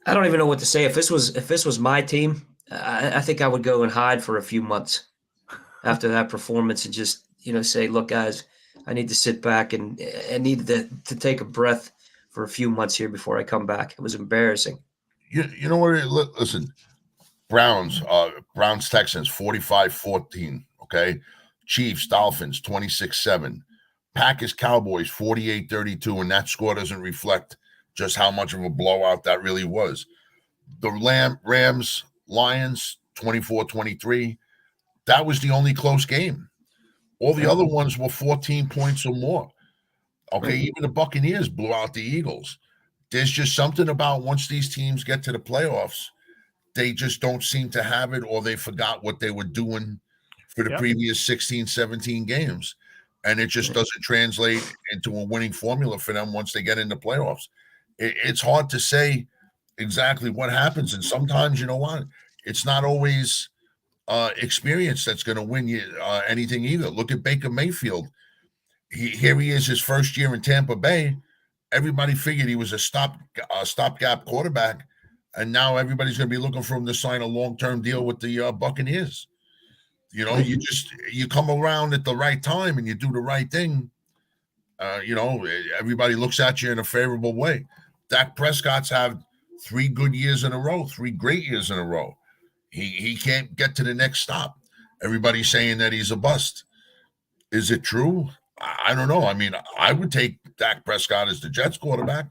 don't even know what to say. If this was my team, I think I would go and hide for a few months after that performance and just, say, look, guys, I need to sit back and need to take a breath for a few months here before I come back. It was embarrassing. You know what? Listen, Browns, Texans, 45-14. Okay. Chiefs, Dolphins, 26-7. Packers, Cowboys, 48-32. And that score doesn't reflect just how much of a blowout that really was. The Rams, Lions, 24-23. That was the only close game. All the other ones were 14 points or more. Okay, even the Buccaneers blew out the Eagles. There's just something about once these teams get to the playoffs, they just don't seem to have it, or they forgot what they were doing for the previous 16, 17 games. And it just doesn't translate into a winning formula for them once they get into playoffs. It's hard to say exactly what happens. And sometimes, you know what? It's not always experience that's going to win you anything either. Look at Baker Mayfield. Here he is, his first year in Tampa Bay. Everybody figured he was a stopgap quarterback, and now everybody's going to be looking for him to sign a long-term deal with the Buccaneers. You come around at the right time and you do the right thing. Everybody looks at you in a favorable way. Dak Prescott's had 3 good years in a row, 3 great years in a row. He can't get to the next stop. Everybody's saying that he's a bust. Is it true? I don't know. I mean, I would take Dak Prescott as the Jets quarterback.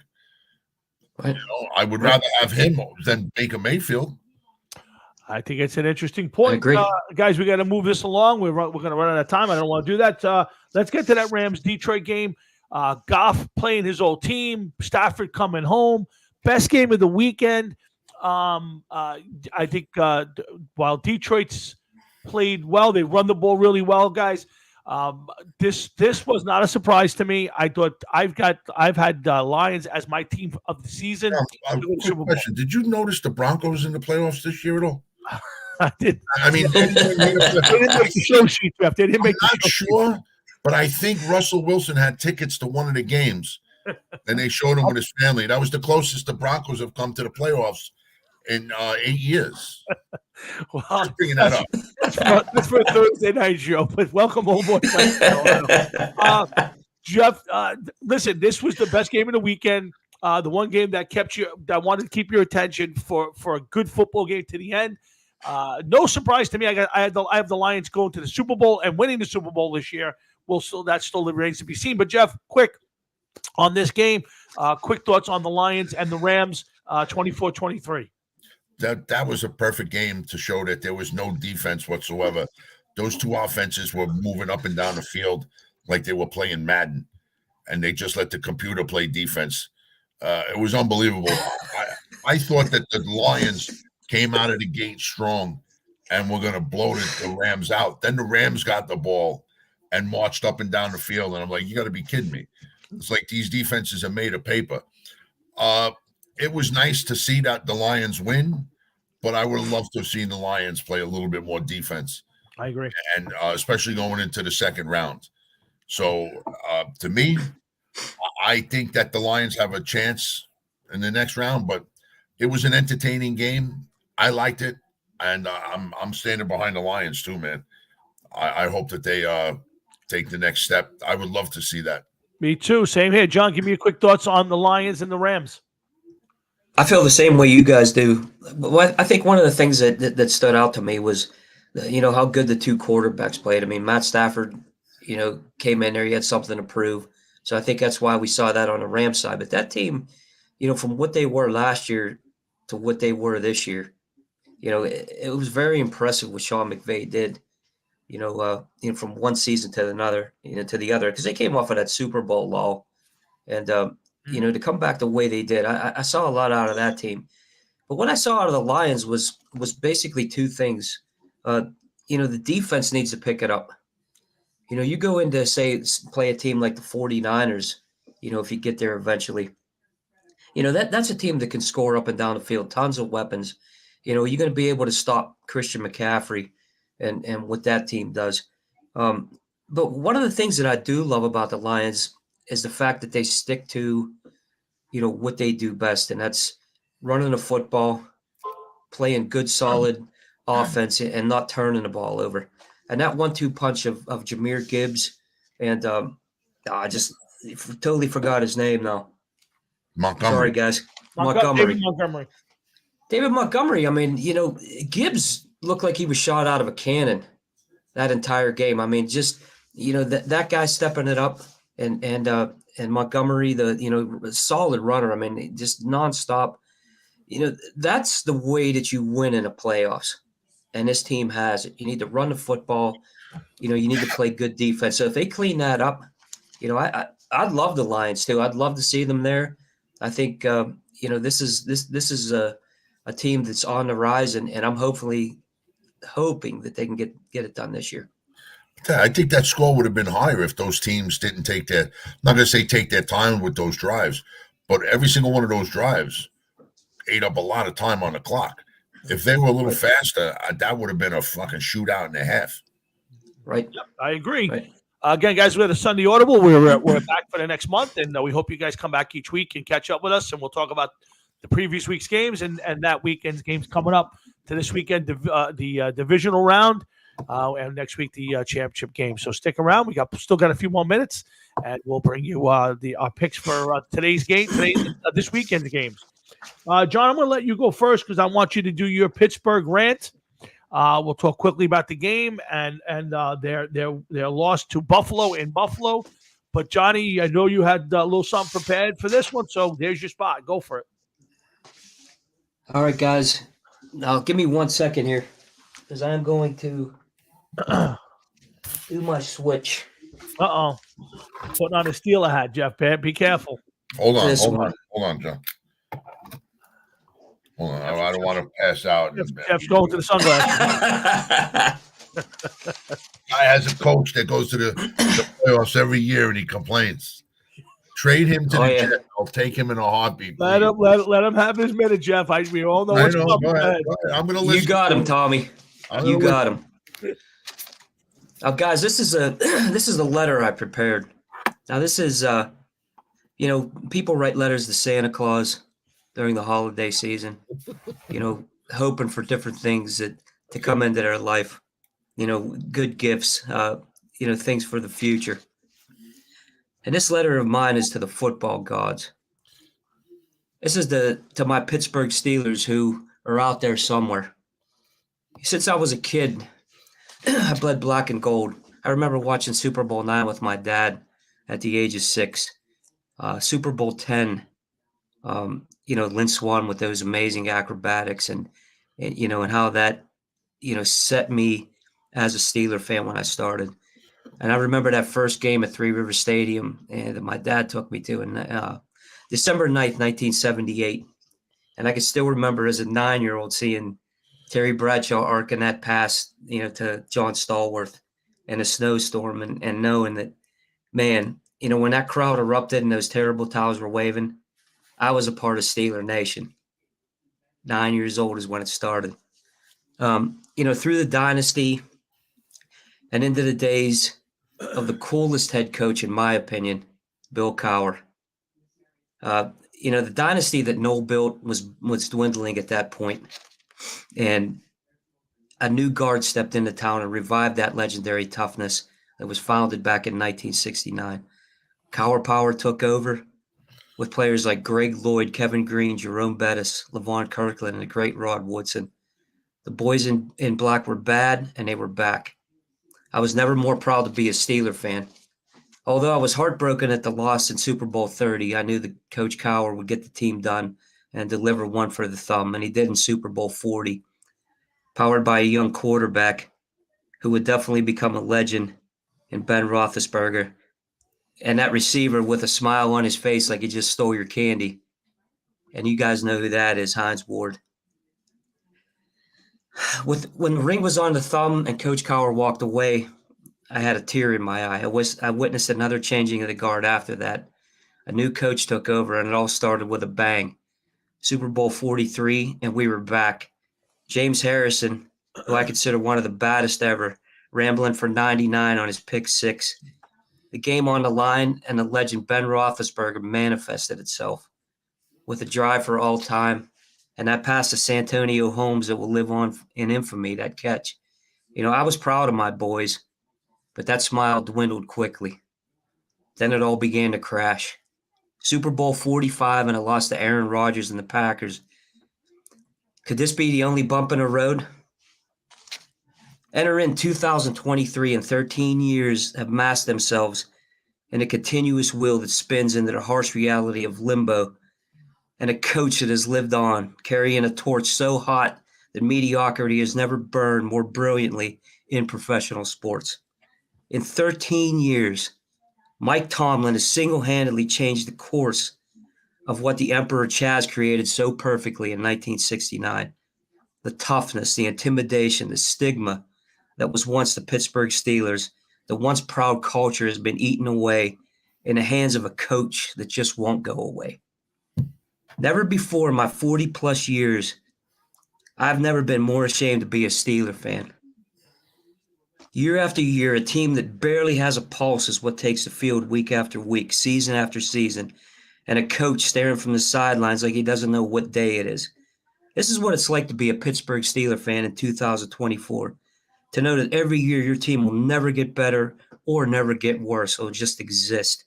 Right. I would rather have him than Baker Mayfield. I think it's an interesting point. I agree. Guys, we got to move this along. We're going to run out of time. I don't want to do that. Let's get to that Rams-Detroit game. Goff playing his old team. Stafford coming home. Best game of the weekend. I think while Detroit's played well. They run the ball really well, guys. This was not a surprise to me. I thought I've had Lions as my team of the season. Quick question: did you notice the Broncos in the playoffs this year at all? I did. I mean, they didn't make the show sheet, Jeff. They didn't make I'm the not show sure, sheet. but I think Russell Wilson had tickets to one of the games, and they showed him with his family. That was the closest the Broncos have come to the playoffs in 8 years. Well, Just bringing that up. That's for a Thursday night show. But welcome, old boy. Jeff, listen, this was the best game of the weekend. The one game that wanted to keep your attention for a good football game to the end. No surprise to me. I have the Lions going to the Super Bowl and winning the Super Bowl this year. That still remains to be seen. But Jeff, quick on this game, quick thoughts on the Lions and the Rams, 24-23. That was a perfect game to show that there was no defense whatsoever. Those two offenses were moving up and down the field like they were playing Madden, and they just let the computer play defense. It was unbelievable. I thought that the Lions came out of the gate strong and were going to blow the Rams out. Then the Rams got the ball and marched up and down the field, and I'm like, you got to be kidding me. It's like these defenses are made of paper. It was nice to see that the Lions win, but I would have loved to have seen the Lions play a little bit more defense. I agree. And especially going into the second round. So to me, I think that the Lions have a chance in the next round, but it was an entertaining game. I liked it, and I'm standing behind the Lions too, man. I hope that they take the next step. I would love to see that. Me too. Same here. John, give me your quick thoughts on the Lions and the Rams. I feel the same way you guys do. I think one of the things that stood out to me was, how good the two quarterbacks played. I mean, Matt Stafford, came in there. He had something to prove. So I think that's why we saw that on the Rams side. But that team, from what they were last year to what they were this year, it was very impressive what Sean McVay did. From one season to another, to the other, because they came off of that Super Bowl lull, and to come back the way they did, I saw a lot out of that team. But what I saw out of the Lions was basically two things. The defense needs to pick it up. You go into, say, play a team like the 49ers, if you get there eventually, that's a team that can score up and down the field, tons of weapons. You're going to be able to stop Christian McCaffrey and what that team does. But one of the things that I do love about the Lions is the fact that they stick to, what they do best, and that's running the football, playing good, solid offense, and not turning the ball over. And that 1-2 punch of Jahmyr Gibbs and I just totally forgot his name now. Montgomery. Sorry, guys. Montgomery. David Montgomery. I mean, Gibbs looked like he was shot out of a cannon that entire game. I mean, just that guy stepping it up, and Montgomery, the solid runner. I mean, just nonstop. That's the way that you win in the playoffs. And this team has it. You need to run the football. You need to play good defense. So if they clean that up, I'd love the Lions too. I'd love to see them there. I think this is a team that's on the rise, and I'm hoping that they can get it done this year. I think that score would have been higher if those teams didn't take their time with those drives, but every single one of those drives ate up a lot of time on the clock. If they were a little faster, that would have been a fucking shootout and a half. Right. Yep, I agree. Right. Again, guys, we're the Sunday Audible. We're back for the next month, and we hope you guys come back each week and catch up with us, and we'll talk about the previous week's games and that weekend's games coming up to this weekend, the divisional round, and next week the championship game. So stick around. We still got a few more minutes, and we'll bring you our picks for today's game, this weekend's games. John, I'm going to let you go first because I want you to do your Pittsburgh rant. We'll talk quickly about the game and their loss to Buffalo in Buffalo. But Johnny, I know you had a little something prepared for this one, so there's your spot. Go for it. All right, guys. Now give me 1 second here because I'm going to do my switch. Uh-oh. Putting on a Steeler hat, Jeff. Be careful. Hold on, John. Hold on. I don't want to pass out. Jeff's going to the sunglasses. Guy has a coach that goes to the playoffs every year and he complains. Trade him to Oh, the yeah. Jets. I'll take him in a heartbeat. Let Please. him have his minute, Jeff. We all know I what's know. coming. Go Go ahead. ahead. Go ahead. I'm going to You listen. got him, Tommy. I'm You gonna got him. Guys, this is a letter I prepared. Now, this is people write letters to Santa Claus during the holiday season. Hoping for different things to come into their life. Good gifts. Things for the future. And this letter of mine is to the football gods. This is to my Pittsburgh Steelers who are out there somewhere. Since I was a kid, I bled black and gold. I remember watching Super Bowl IX with my dad at the age of 6. Super Bowl X, Lynn Swan with those amazing acrobatics and how that, set me as a Steeler fan when I started. And I remember that first game at Three River Stadium and my dad took me to in December 9th, 1978. And I can still remember as a 9-year-old seeing Terry Bradshaw arcing that pass, to John Stallworth in a snowstorm and knowing that, man, when that crowd erupted and those terrible towels were waving, I was a part of Steeler Nation. 9 years old is when it started. Through the dynasty and into the days of the coolest head coach, in my opinion, Bill Cowher. The dynasty that Noel built was dwindling at that point, and a new guard stepped into town and revived that legendary toughness that was founded back in 1969. Cowher Power took over with players like Greg Lloyd, Kevin Green, Jerome Bettis, LaVon Kirkland, and the great Rod Woodson. The boys in black were bad, and they were back. I was never more proud to be a Steeler fan. Although I was heartbroken at the loss in Super Bowl 30, I knew that Coach Cowher would get the team done and deliver one for the thumb, and he did in Super Bowl 40, powered by a young quarterback who would definitely become a legend in Ben Roethlisberger, and that receiver with a smile on his face like he just stole your candy. And you guys know who that is, Hines Ward. When the ring was on the thumb and Coach Cowher walked away, I had a tear in my eye. I witnessed another changing of the guard after that. A new coach took over, and it all started with a bang. Super Bowl 43, and we were back. James Harrison, who I consider one of the baddest ever, rambling for 99 on his pick 6. The game on the line, and the legend Ben Roethlisberger manifested itself with a drive for all time, and that pass to Santonio Holmes that will live on in infamy, that catch. I was proud of my boys, but that smile dwindled quickly. Then it all began to crash. Super Bowl 45 and a loss to Aaron Rodgers and the Packers. Could this be the only bump in the road? Enter in 2023, and 13 years have masked themselves in a continuous wheel that spins into the harsh reality of limbo, and a coach that has lived on, carrying a torch so hot that mediocrity has never burned more brilliantly in professional sports. In 13 years, Mike Tomlin has single-handedly changed the course of what the Emperor Chaz created so perfectly in 1969. The toughness, the intimidation, the stigma that was once the Pittsburgh Steelers, the once proud culture has been eaten away in the hands of a coach that just won't go away. Never before in my 40-plus years, I've never been more ashamed to be a Steeler fan. Year after year, a team that barely has a pulse is what takes the field week after week, season after season, and a coach staring from the sidelines like he doesn't know what day it is. This is what it's like to be a Pittsburgh Steeler fan in 2024, to know that every year your team will never get better or never get worse. It'll just exist.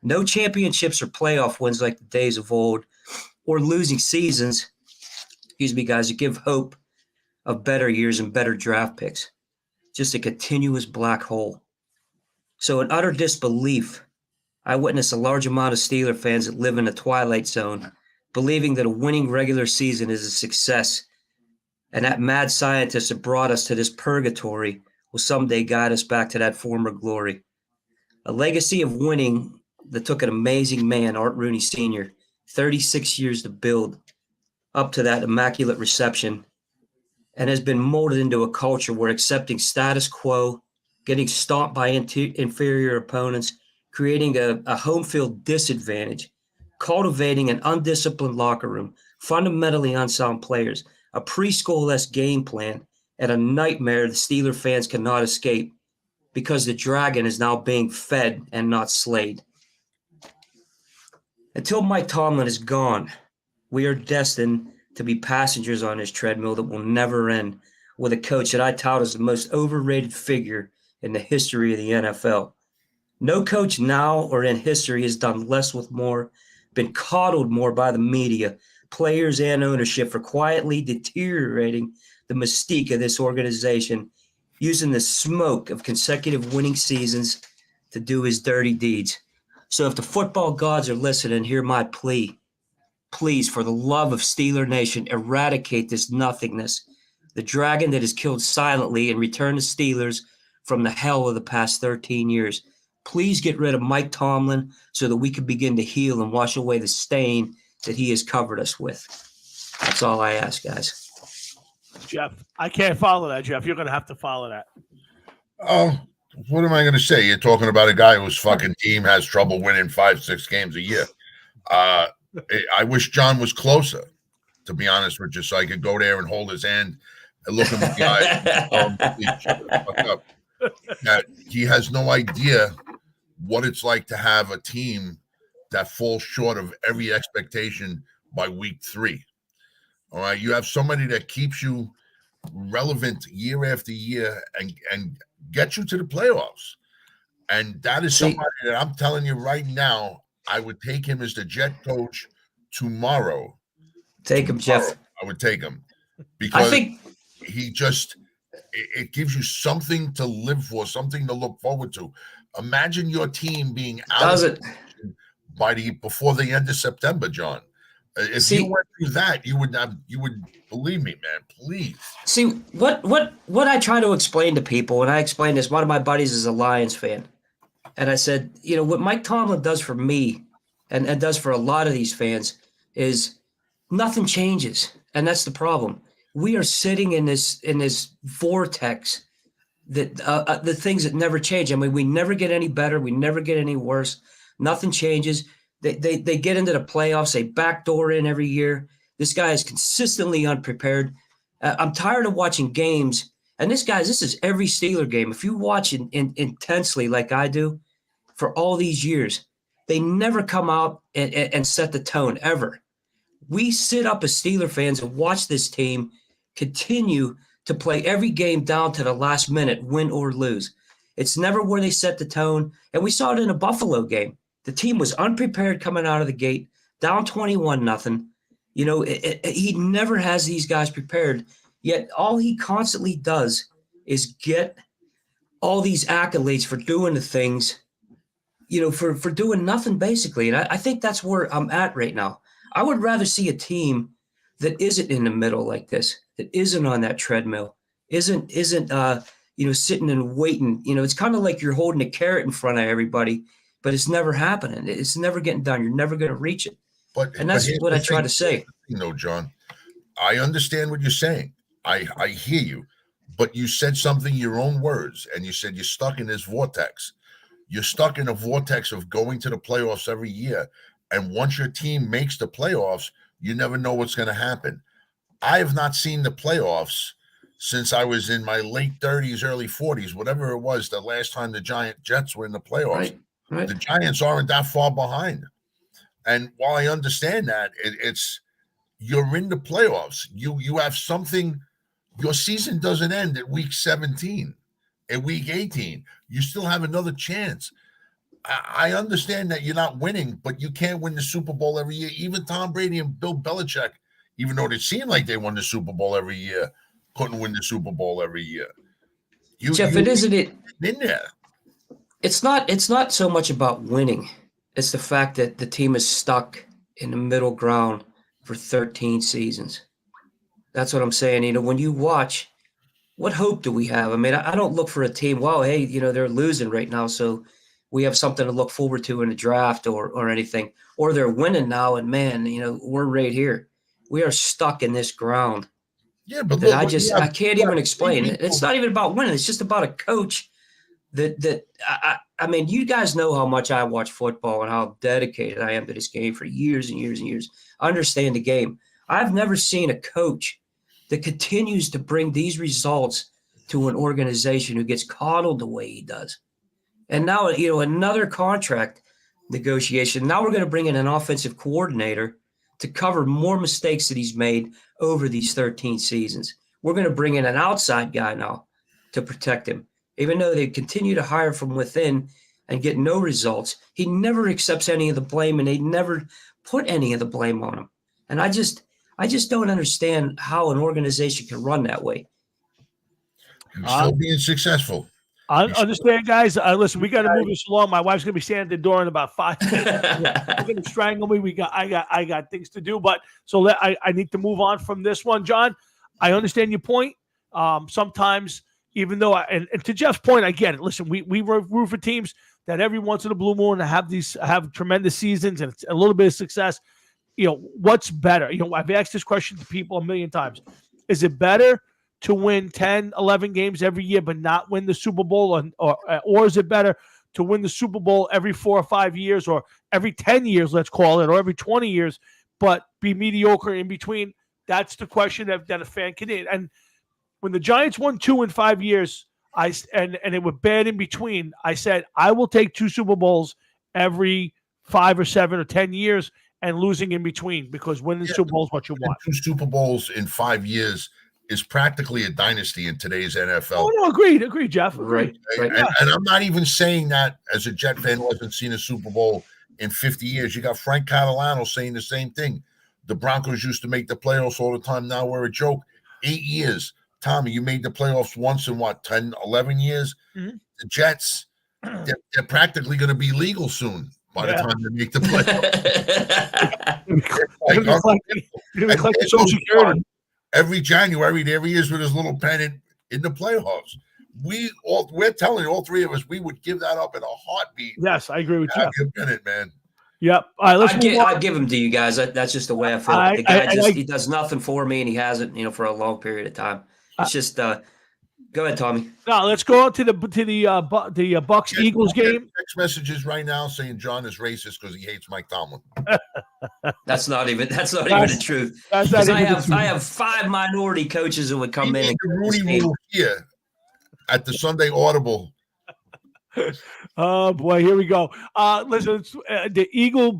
No championships or playoff wins like the days of old, or losing seasons, guys, that give hope of better years and better draft picks. Just a continuous black hole. So in utter disbelief, I witness a large amount of Steeler fans that live in a twilight zone, believing that a winning regular season is a success, and that mad scientist that brought us to this purgatory will someday guide us back to that former glory. A legacy of winning that took an amazing man, Art Rooney Sr., 36 years to build up to that immaculate reception and has been molded into a culture where accepting status quo, getting stomped by inferior opponents, creating a home field disadvantage, cultivating an undisciplined locker room, fundamentally unsound players, a preschool-esque game plan, and a nightmare the Steeler fans cannot escape because the dragon is now being fed and not slayed. Until Mike Tomlin is gone, we are destined to be passengers on this treadmill that will never end with a coach that I tout as the most overrated figure in the history of the NFL. No coach now or in history has done less with more, been coddled more by the media, players, and ownership for quietly deteriorating the mystique of this organization, using the smoke of consecutive winning seasons to do his dirty deeds. So if the football gods are listening, hear my plea. Please, for the love of Steeler Nation, eradicate this nothingness, the dragon that has killed silently, and return the Steelers from the hell of the past 13 years. Please get rid of Mike Tomlin so that we can begin to heal and wash away the stain that he has covered us with. That's all I ask, guys. Jeff, I can't follow that, Jeff. You're going to have to follow that. Oh, what am I going to say? You're talking about a guy whose fucking team has trouble winning 5-6 games a year. I wish John was closer, to be honest with you, so I could go there and hold his hand and look him in the eye. That he has no idea what it's like to have a team that falls short of every expectation by week 3. All right, you have somebody that keeps you relevant year after year and gets you to the playoffs, and that is somebody that I'm telling you right now, I would take him as the Jet coach tomorrow. Take him, Jeff. I would take him because I think he just it gives you something to live for, something to look forward to. Imagine your team being out before the end of September, John. If you went through that, you would believe me, man. Please. See what I try to explain to people, and I explained this. One of my buddies is a Lions fan, and I said, what Mike Tomlin does for me, and does for a lot of these fans, is nothing changes, and that's the problem. We are sitting in this vortex that the things that never change. I mean, we never get any better. We never get any worse. Nothing changes. They get into the playoffs. They backdoor in every year. This guy is consistently unprepared. I'm tired of watching games. And this is every Steeler game. If you watch it intensely like I do for all these years, they never come out and set the tone ever. We sit up as Steeler fans and watch this team continue to play every game down to the last minute, win or lose. It's never where they set the tone. And we saw it in a Buffalo game. The team was unprepared coming out of the gate, down 21-0. He never has these guys prepared, yet all he constantly does is get all these accolades for doing the things, for doing nothing basically. And I think that's where I'm at right now. I would rather see a team that isn't in the middle like this, that isn't on that treadmill, isn't sitting and waiting. It's kind of like you're holding a carrot in front of everybody, but it's never happening. It's never getting done. You're never going to reach it. And that's what I try to say. John, I understand what you're saying. I hear you, but you said something in your own words, and you said you're stuck in this vortex. You're stuck in a vortex of going to the playoffs every year. And once your team makes the playoffs, you never know what's going to happen. I have not seen the playoffs since I was in my late 30s, early 40s, whatever it was, the last time the Jets were in the playoffs. Right. The Giants aren't that far behind. And while I understand that, it's you're in the playoffs. You have something. Your season doesn't end at week 17. At week 18, you still have another chance. I understand that you're not winning, but you can't win the Super Bowl every year. Even Tom Brady and Bill Belichick, even though they seem like they won the Super Bowl every year, couldn't win the Super Bowl every year. Jeff, it isn't it in there. It's not so much about winning. It's the fact that the team is stuck in the middle ground for 13 seasons. That's what I'm saying. When you watch, what hope do we have? I mean, I don't look for a team, well, hey, they're losing right now, so we have something to look forward to in the draft or anything. Or they're winning now, and man, we're right here. We are stuck in this ground Yeah, but that look, I can't even explain. people. It's not even about winning. It's just about a coach I mean, you guys know how much I watch football and how dedicated I am to this game for years and years and years. I understand the game. I've never seen a coach that continues to bring these results to an organization who gets coddled the way he does. And now, another contract negotiation. Now we're going to bring in an offensive coordinator to cover more mistakes that he's made over these 13 seasons. We're going to bring in an outside guy now to protect him. Even though they continue to hire from within and get no results, he never accepts any of the blame, and they never put any of the blame on him. And I just don't understand how an organization can run that way. He's still being successful. I understand, guys. Listen, we got to move this along. My wife's gonna be standing at the door in about 5 minutes. She's gonna strangle me. I got things to do, but I need to move on from this one, John. I understand your point. Sometimes, even though, and to Jeff's point, I get it. Listen, we root for teams that every once in a blue moon have tremendous seasons and a little bit of success. What's better? I've asked this question to people a million times. Is it better to win 10, 11 games every year but not win the Super Bowl? Or is it better to win the Super Bowl every 4 or 5 years, or every 10 years, let's call it, or every 20 years, but be mediocre in between? That's the question that a fan can hit. And when the Giants won 2 in 5 years, and it was bad in between, I said, I will take 2 Super Bowls every 5 or 7 or 10 years and losing in between, because winning Super Bowls is what you want. 2 Super Bowls in 5 years is practically a dynasty in today's NFL. Oh, no, agreed, Jeff. Agreed. Right. And I'm not even saying that as a Jet fan who hasn't seen a Super Bowl in 50 years. You got Frank Catalano saying the same thing. The Broncos used to make the playoffs all the time. Now we're a joke. 8 years. Tommy, you made the playoffs once in 10, 11 years? Mm-hmm. The Jets, they're practically going to be legal soon by the time they make the playoffs. Every January, there he is with his little pennant in the playoffs. We're telling you, all three of us, we would give that up in a heartbeat. Yes, I agree with you. Your pennant, man. Yep. All right, I'd give him to you guys. That's just the way I feel. The guy he does nothing for me, and he hasn't, for a long period of time. It's just go ahead, Tommy. No, let's go on to the Bucks Eagles game. Text messages right now saying John is racist because he hates Mike Tomlin. That's not even the truth. I have 5 minority coaches who would come in and the Rooney Rule here at the Sunday Audible. Oh boy, here we go. Listen, the Eagle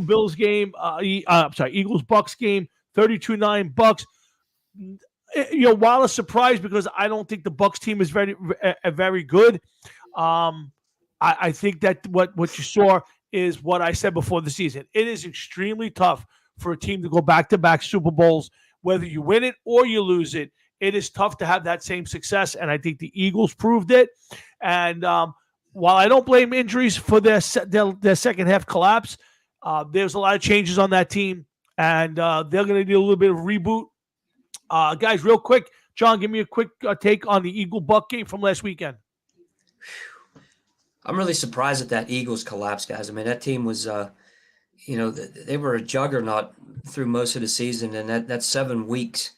Bills game. Eagles Bucks game. 32-9 Bucks. While a surprise, because I don't think the Bucks team is very, very good. I think that what you saw is what I said before the season. It is extremely tough for a team to go back-to-back Super Bowls, whether you win it or you lose it. It is tough to have that same success, and I think the Eagles proved it. And while I don't blame injuries for their second half collapse, there's a lot of changes on that team, and they're going to need a little bit of reboot. Guys, real quick, John, give me a quick take on the Eagle-Buck game from last weekend. I'm really surprised at that Eagles collapse, guys. I mean, that team was, they were a juggernaut through most of the season, and that 7 weeks,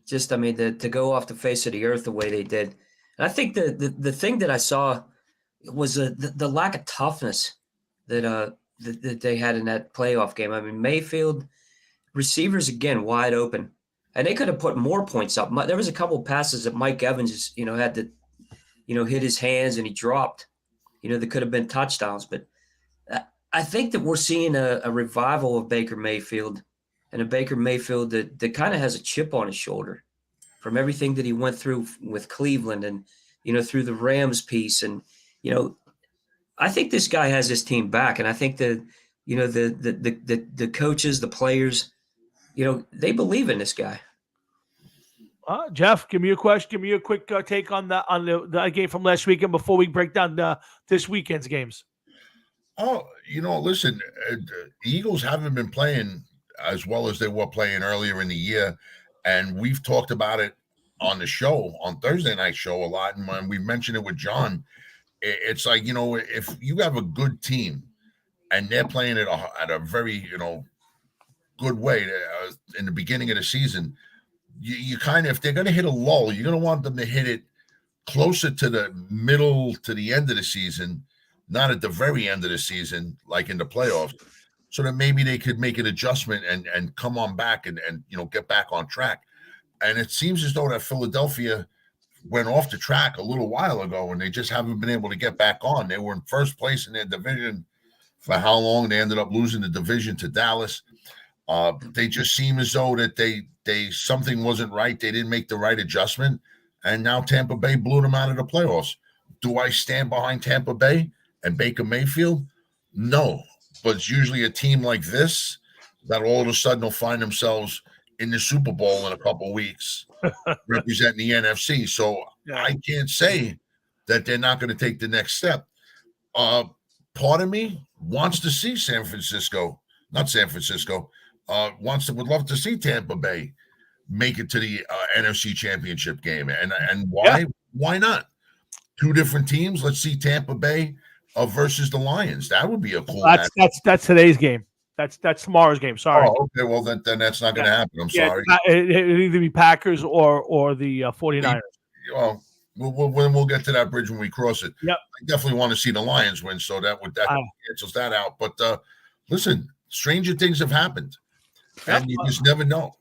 to go off the face of the earth the way they did. And I think the thing that I saw was the lack of toughness that they had in that playoff game. I mean, Mayfield, receivers, again, wide open. And they could have put more points up. There was a couple of passes that Mike Evans, had to, hit his hands and he dropped. That could have been touchdowns. But I think that we're seeing a revival of Baker Mayfield, and a Baker Mayfield that kind of has a chip on his shoulder from everything that he went through with Cleveland and, through the Rams piece. And, I think this guy has his team back. And I think the coaches, the players, they believe in this guy. Jeff, give me a question. Give me a quick take on the game from last weekend before we break down this weekend's games. Oh, listen, the Eagles haven't been playing as well as they were playing earlier in the year, and we've talked about it on the show, on Thursday night show a lot, and when we mentioned it with John, it's like, if you have a good team and they're playing at a very, good way in the beginning of the season, you kind of, if they're going to hit a lull, you're going to want them to hit it closer to the middle to the end of the season, not at the very end of the season, like in the playoffs, so that maybe they could make an adjustment and come on back and get back on track. And it seems as though that Philadelphia went off the track a little while ago, and they just haven't been able to get back on. They were in first place in their division for how long? They ended up losing the division to Dallas. They just seem as though that they something wasn't right. They didn't make the right adjustment, and now Tampa Bay blew them out of the playoffs. Do I stand behind Tampa Bay and Baker Mayfield? No, but it's usually a team like this that all of a sudden will find themselves in the Super Bowl in a couple of weeks, representing the NFC. So I can't say that they're not going to take the next step. Part of me wants to see would love to see Tampa Bay make it to the NFC Championship game. And why? Yeah. Why not? Two different teams. Let's see Tampa Bay versus the Lions. That would be a cool match. That's today's game. That's tomorrow's game. Sorry. Oh, okay. Well, then that's not going to happen. I'm sorry. It'll either be Packers or the 49ers. Well, we'll get to that bridge when we cross it. Yep. I definitely want to see the Lions win, so that cancels that out. But listen, stranger things have happened, and you just never know.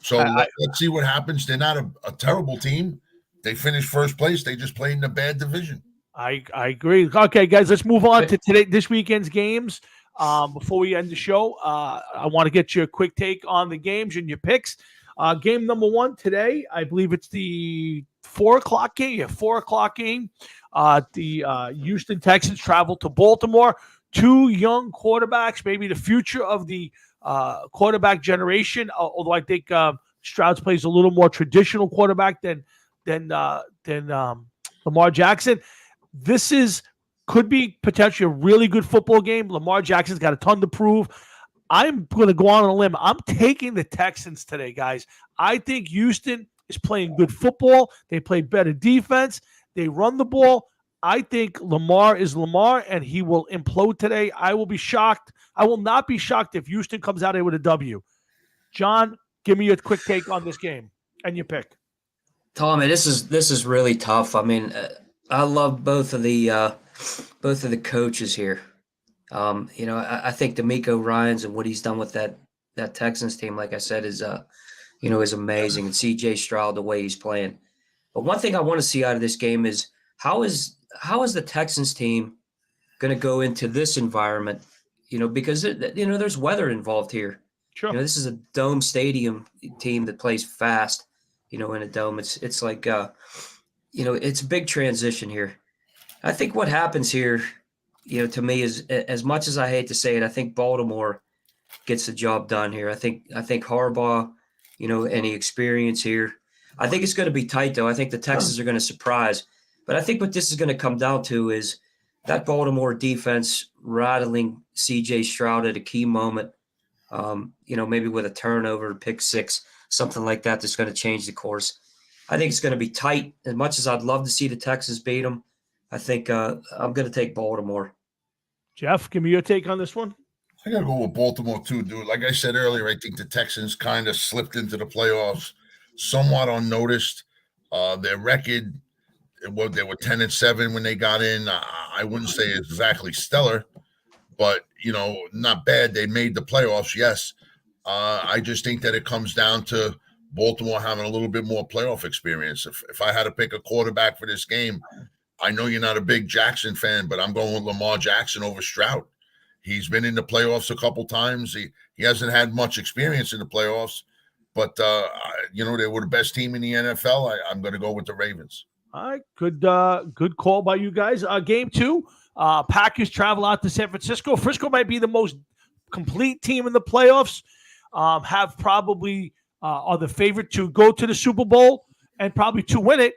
So let's see what happens. They're not a terrible team. They finished first place. They just played in a bad division. I agree. Okay, guys, let's move on to this weekend's games. Before we end the show, I want to get your quick take on the games and your picks. Game number 1 today, I believe it's the 4:00 game. 4:00 game. The Houston Texans travel to Baltimore. Two young quarterbacks, maybe the future of the quarterback generation. Although I think Stroud plays a little more traditional quarterback than Lamar Jackson. This could be potentially a really good football game. Lamar Jackson's got a ton to prove. I'm going to go on a limb. I'm taking the Texans today, guys. I think Houston is playing good football. They play better defense. They run the ball. I think Lamar is Lamar, and he will implode today. I will be shocked. I will not be shocked if Houston comes out here with a W. John, give me your quick take on this game and your pick. Tommy, this is really tough. I mean, I love both of the coaches here. I think D'Amico Ryans and what he's done with that Texans team, like I said, is amazing. And C.J. Stroud, the way he's playing. But one thing I want to see out of this game is how is the Texans team going to go into this environment? Because there's weather involved here. Sure. This is a dome stadium team that plays fast. In a dome, it's like it's a big transition here. I think what happens here, to me, is, as much as I hate to say it, I think Baltimore gets the job done here. I think Harbaugh, any experience here. I think it's going to be tight, though. I think the Texans are going to surprise. But I think what this is going to come down to is that Baltimore defense rattling C.J. Stroud at a key moment, maybe with a turnover, pick six, something like that that's going to change the course. I think it's going to be tight. As much as I'd love to see the Texans beat them, I think I'm going to take Baltimore. Jeff, give me your take on this one. I got to go with Baltimore too, dude. Like I said earlier, I think the Texans kind of slipped into the playoffs somewhat unnoticed. Their record, they were 10-7 when they got in. I wouldn't say it's exactly stellar, but not bad. They made the playoffs, yes. I just think that it comes down to Baltimore having a little bit more playoff experience. If I had to pick a quarterback for this game, I know you're not a big Jackson fan, but I'm going with Lamar Jackson over Stroud. He's been in the playoffs a couple times. He hasn't had much experience in the playoffs, but they were the best team in the NFL. I'm going to go with the Ravens. All right, good call by you guys. Game 2, Packers travel out to San Francisco. Frisco might be the most complete team in the playoffs. Have probably are the favorite to go to the Super Bowl and probably to win it.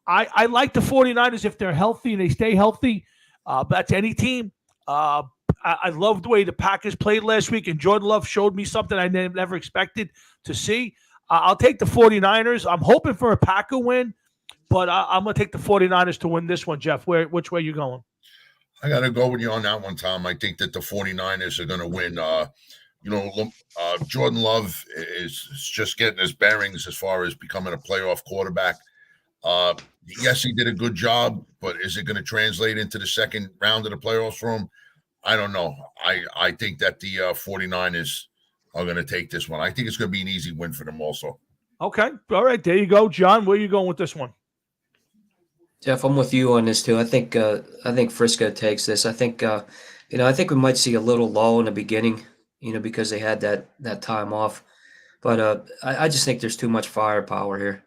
I like the 49ers if they're healthy and they stay healthy. That's any team. I love the way the Packers played last week, and Jordan Love showed me something I never expected to see. I'll take the 49ers. I'm hoping for a Packer win, but I'm going to take the 49ers to win this one, Jeff. Which way are you going? I got to go with you on that one, Tom. I think that the 49ers are going to win. Jordan Love is just getting his bearings as far as becoming a playoff quarterback. Yes, he did a good job, but is it going to translate into the second round of the playoffs for him? I don't know. I think that the 49ers are going to take this one. I think it's going to be an easy win for them also. Okay. All right. There you go. John, where are you going with this one? Jeff, I'm with you on this too. I think Frisco takes this. I think I think we might see a little lull in the beginning, because they had that time off. But I just think there's too much firepower here.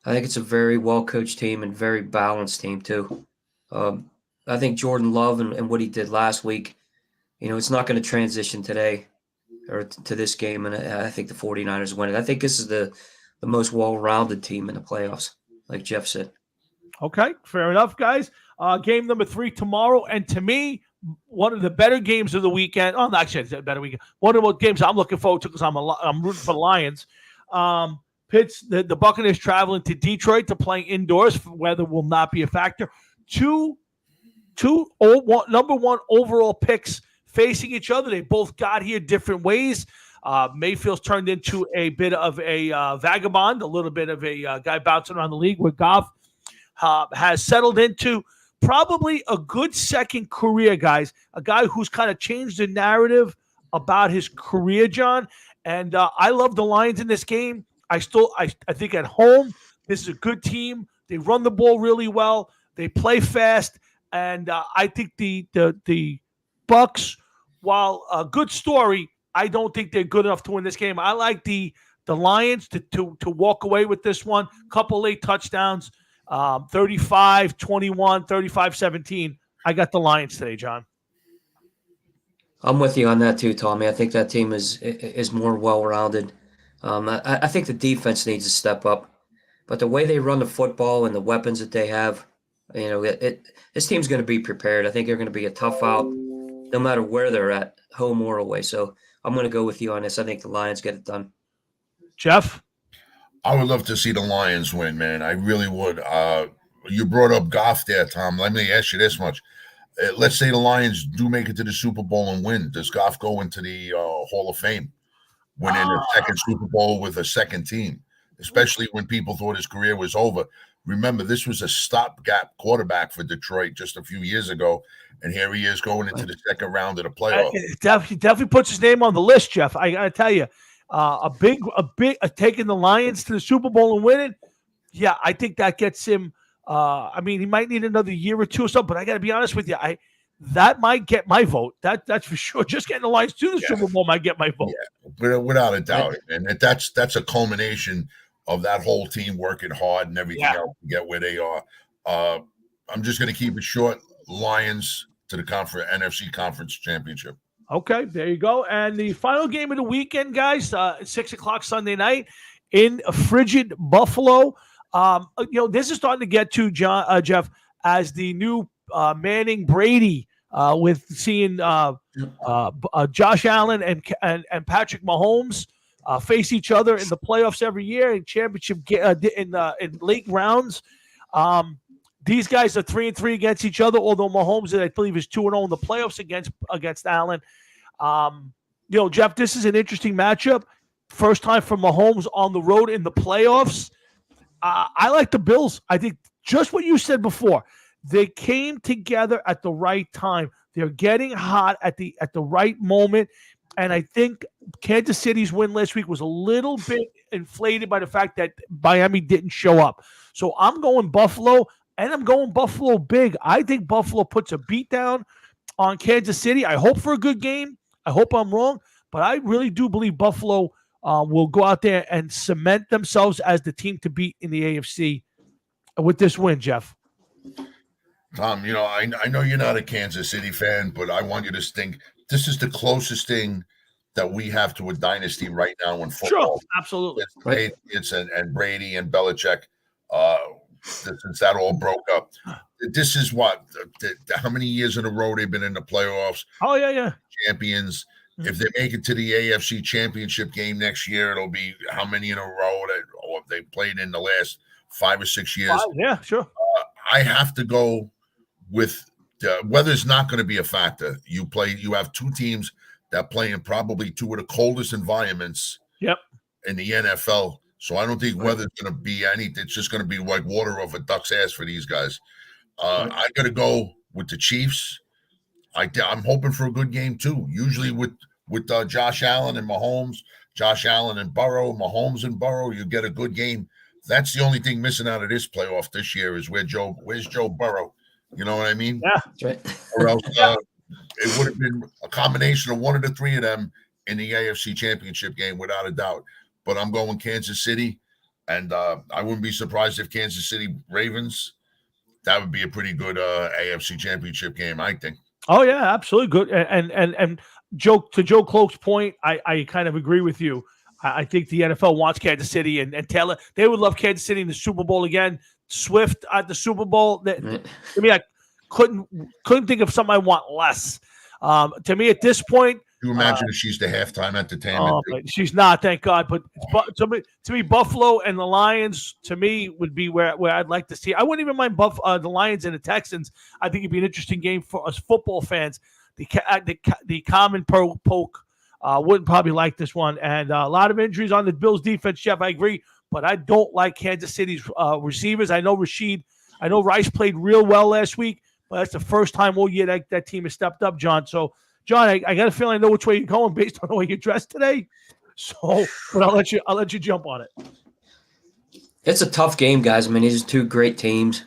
I think it's a very well coached team and very balanced team too. I think Jordan Love and what he did last week, it's not going to transition today or to this game, and I think the 49ers win it. I think this is the most well-rounded team in the playoffs, like Jeff said. Okay, fair enough, guys. Game number 3 tomorrow, and to me, one of the better games of the weekend. Oh, no, actually, it's a better weekend. One of the games I'm looking forward to because I'm rooting for the Lions. The Buccaneers traveling to Detroit to play indoors. Weather will not be a factor. Number one overall picks facing each other. They both got here different ways. Mayfield's turned into a bit of a vagabond, a little bit of a guy bouncing around the league, where Goff has settled into probably a good second career, guys. A guy who's kind of changed the narrative about his career, John. And I love the Lions in this game. I think at home, this is a good team. They run the ball really well. They play fast. And I think the Bucks, while a good story, I don't think they're good enough to win this game. I like the Lions to walk away with this one. Couple late touchdowns, 35-21, 35-17. I got the Lions today, John. I'm with you on that too, Tommy. I think that team is more well-rounded. I think the defense needs to step up, but the way they run the football and the weapons that they have, this team's going to be prepared. I think they're going to be a tough out, no matter where they're at, home or away. So I'm going to go with you on this. I think the Lions get it done. Jeff? I would love to see the Lions win, man. I really would. You brought up Goff there, Tom. Let me ask you this much. Let's say the Lions do make it to the Super Bowl and win. Does Goff go into the Hall of Fame, winning a second Super Bowl with a second team, especially when people thought his career was over? Remember, this was a stopgap quarterback for Detroit just a few years ago, and here he is going into the second round of the playoffs. He definitely puts his name on the list, Jeff. I got to tell you, a big taking the Lions to the Super Bowl and winning. Yeah, I think that gets him. He might need another year or two or something, but I got to be honest with you, that might get my vote. That's for sure. Just getting the Lions to the Super Bowl might get my vote. Yeah, without a doubt, and that's a culmination of that whole team working hard and everything else to get where they are. I'm just going to keep it short. Lions to the NFC Conference Championship. Okay, there you go. And the final game of the weekend, guys, 6:00 Sunday night in frigid Buffalo. This is starting to get to Jeff, as the new Manning Brady, with seeing Josh Allen and Patrick Mahomes face each other in the playoffs every year in championship in late rounds. These guys are 3-3 against each other, although Mahomes, I believe, is 2-0 in the playoffs against Allen. Jeff, this is an interesting matchup. First time for Mahomes on the road in the playoffs. I like the Bills. I think just what you said before. They came together at the right time. They're getting hot at the right moment. And I think Kansas City's win last week was a little bit inflated by the fact that Miami didn't show up. So I'm going Buffalo, and I'm going Buffalo big. I think Buffalo puts a beat down on Kansas City. I hope for a good game. I hope I'm wrong, but I really do believe Buffalo will go out there and cement themselves as the team to beat in the AFC with this win, Jeff. Tom, I know you're not a Kansas City fan, but I want you to think this is the closest thing that we have to a dynasty right now in football. Sure, absolutely. It's and Brady and Belichick, since that all broke up. This is what, how many years in a row they've been in the playoffs? Oh, yeah. Champions. If they make it to the AFC Championship game next year, it'll be how many in a row or they played in the last 5 or 6 years. Yeah, sure. I have to go with weather's not going to be a factor. You have two teams that play in probably two of the coldest environments Yep. in the NFL. So I don't think weather's going to be anything. It's just going to be like water off a duck's ass for these guys. I got to go with the Chiefs. I'm hoping for a good game too. Usually with Josh Allen and Mahomes, Josh Allen and Burrow, Mahomes and Burrow, you get a good game. That's the only thing missing out of this playoff this year is where's Joe Burrow? You know what I mean? Yeah. That's right. Or else it would have been a combination of one of the three of them in the AFC Championship game, without a doubt. But I'm going Kansas City, and I wouldn't be surprised if Kansas City Ravens. That would be a pretty good AFC Championship game, I think. Oh yeah, absolutely good. And Joe, to Joe Cloak's point, I kind of agree with you. I think the NFL wants Kansas City and Taylor. They would love Kansas City in the Super Bowl again. Swift at the Super Bowl. I mean, I couldn't think of something I want less. To me, at this point, you imagine if she's the halftime entertainment? She's not, thank God. But to me, Buffalo and the Lions, to me, would be where I'd like to see. I wouldn't even mind the Lions and the Texans. I think it'd be an interesting game for us football fans. The common poke wouldn't probably like this one, and a lot of injuries on the Bills defense. Jeff, I agree, but I don't like Kansas City's receivers. I know Rice played real well last week, but that's the first time all year that team has stepped up, John. So, John, I got a feeling I know which way you're going based on the way you're dressed today. So, but I'll let you jump on it. It's a tough game, guys. I mean, these are two great teams,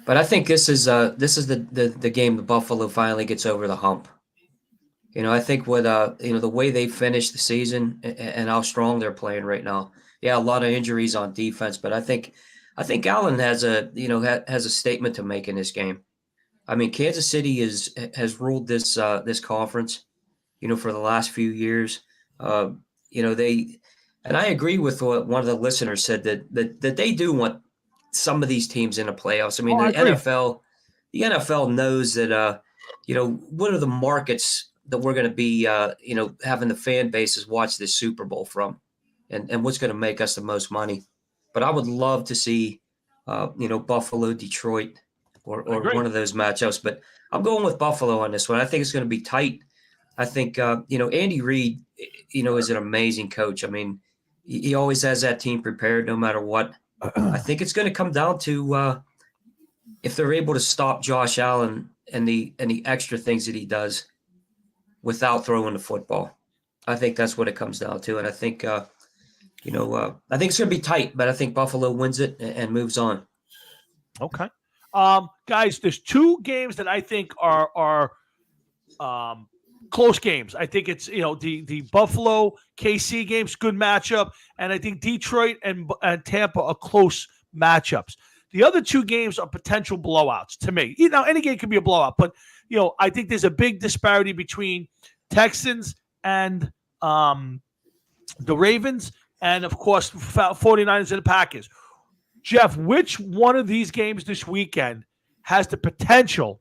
but I think this is the game the Buffalo finally gets over the hump. I think with the way they finished the season and how strong they're playing right now. Yeah, a lot of injuries on defense, but I think Allen has a statement to make in this game. I mean, Kansas City has ruled this conference, for the last few years. And I agree with what one of the listeners said that they do want some of these teams in the playoffs. I mean, the NFL knows that what are the markets that we're going to be having the fan bases watch this Super Bowl from, and what's going to make us the most money. But I would love to see Buffalo, Detroit, or one of those matchups. But I'm going with Buffalo on this one. I think it's going to be tight. I think, Andy Reid, is an amazing coach. I mean, he always has that team prepared no matter what. I think it's going to come down to if they're able to stop Josh Allen and the extra things that he does without throwing the football. I think that's what it comes down to. And I think, I think it's going to be tight, but I think Buffalo wins it and moves on. Okay. Guys, there's two games that I think are close games. I think it's the Buffalo KC games, good matchup, and I think Detroit and Tampa are close matchups. The other two games are potential blowouts to me. Any game can be a blowout, but I think there's a big disparity between Texans and the Ravens, and of course 49ers and the Packers. Jeff, which one of these games this weekend has the potential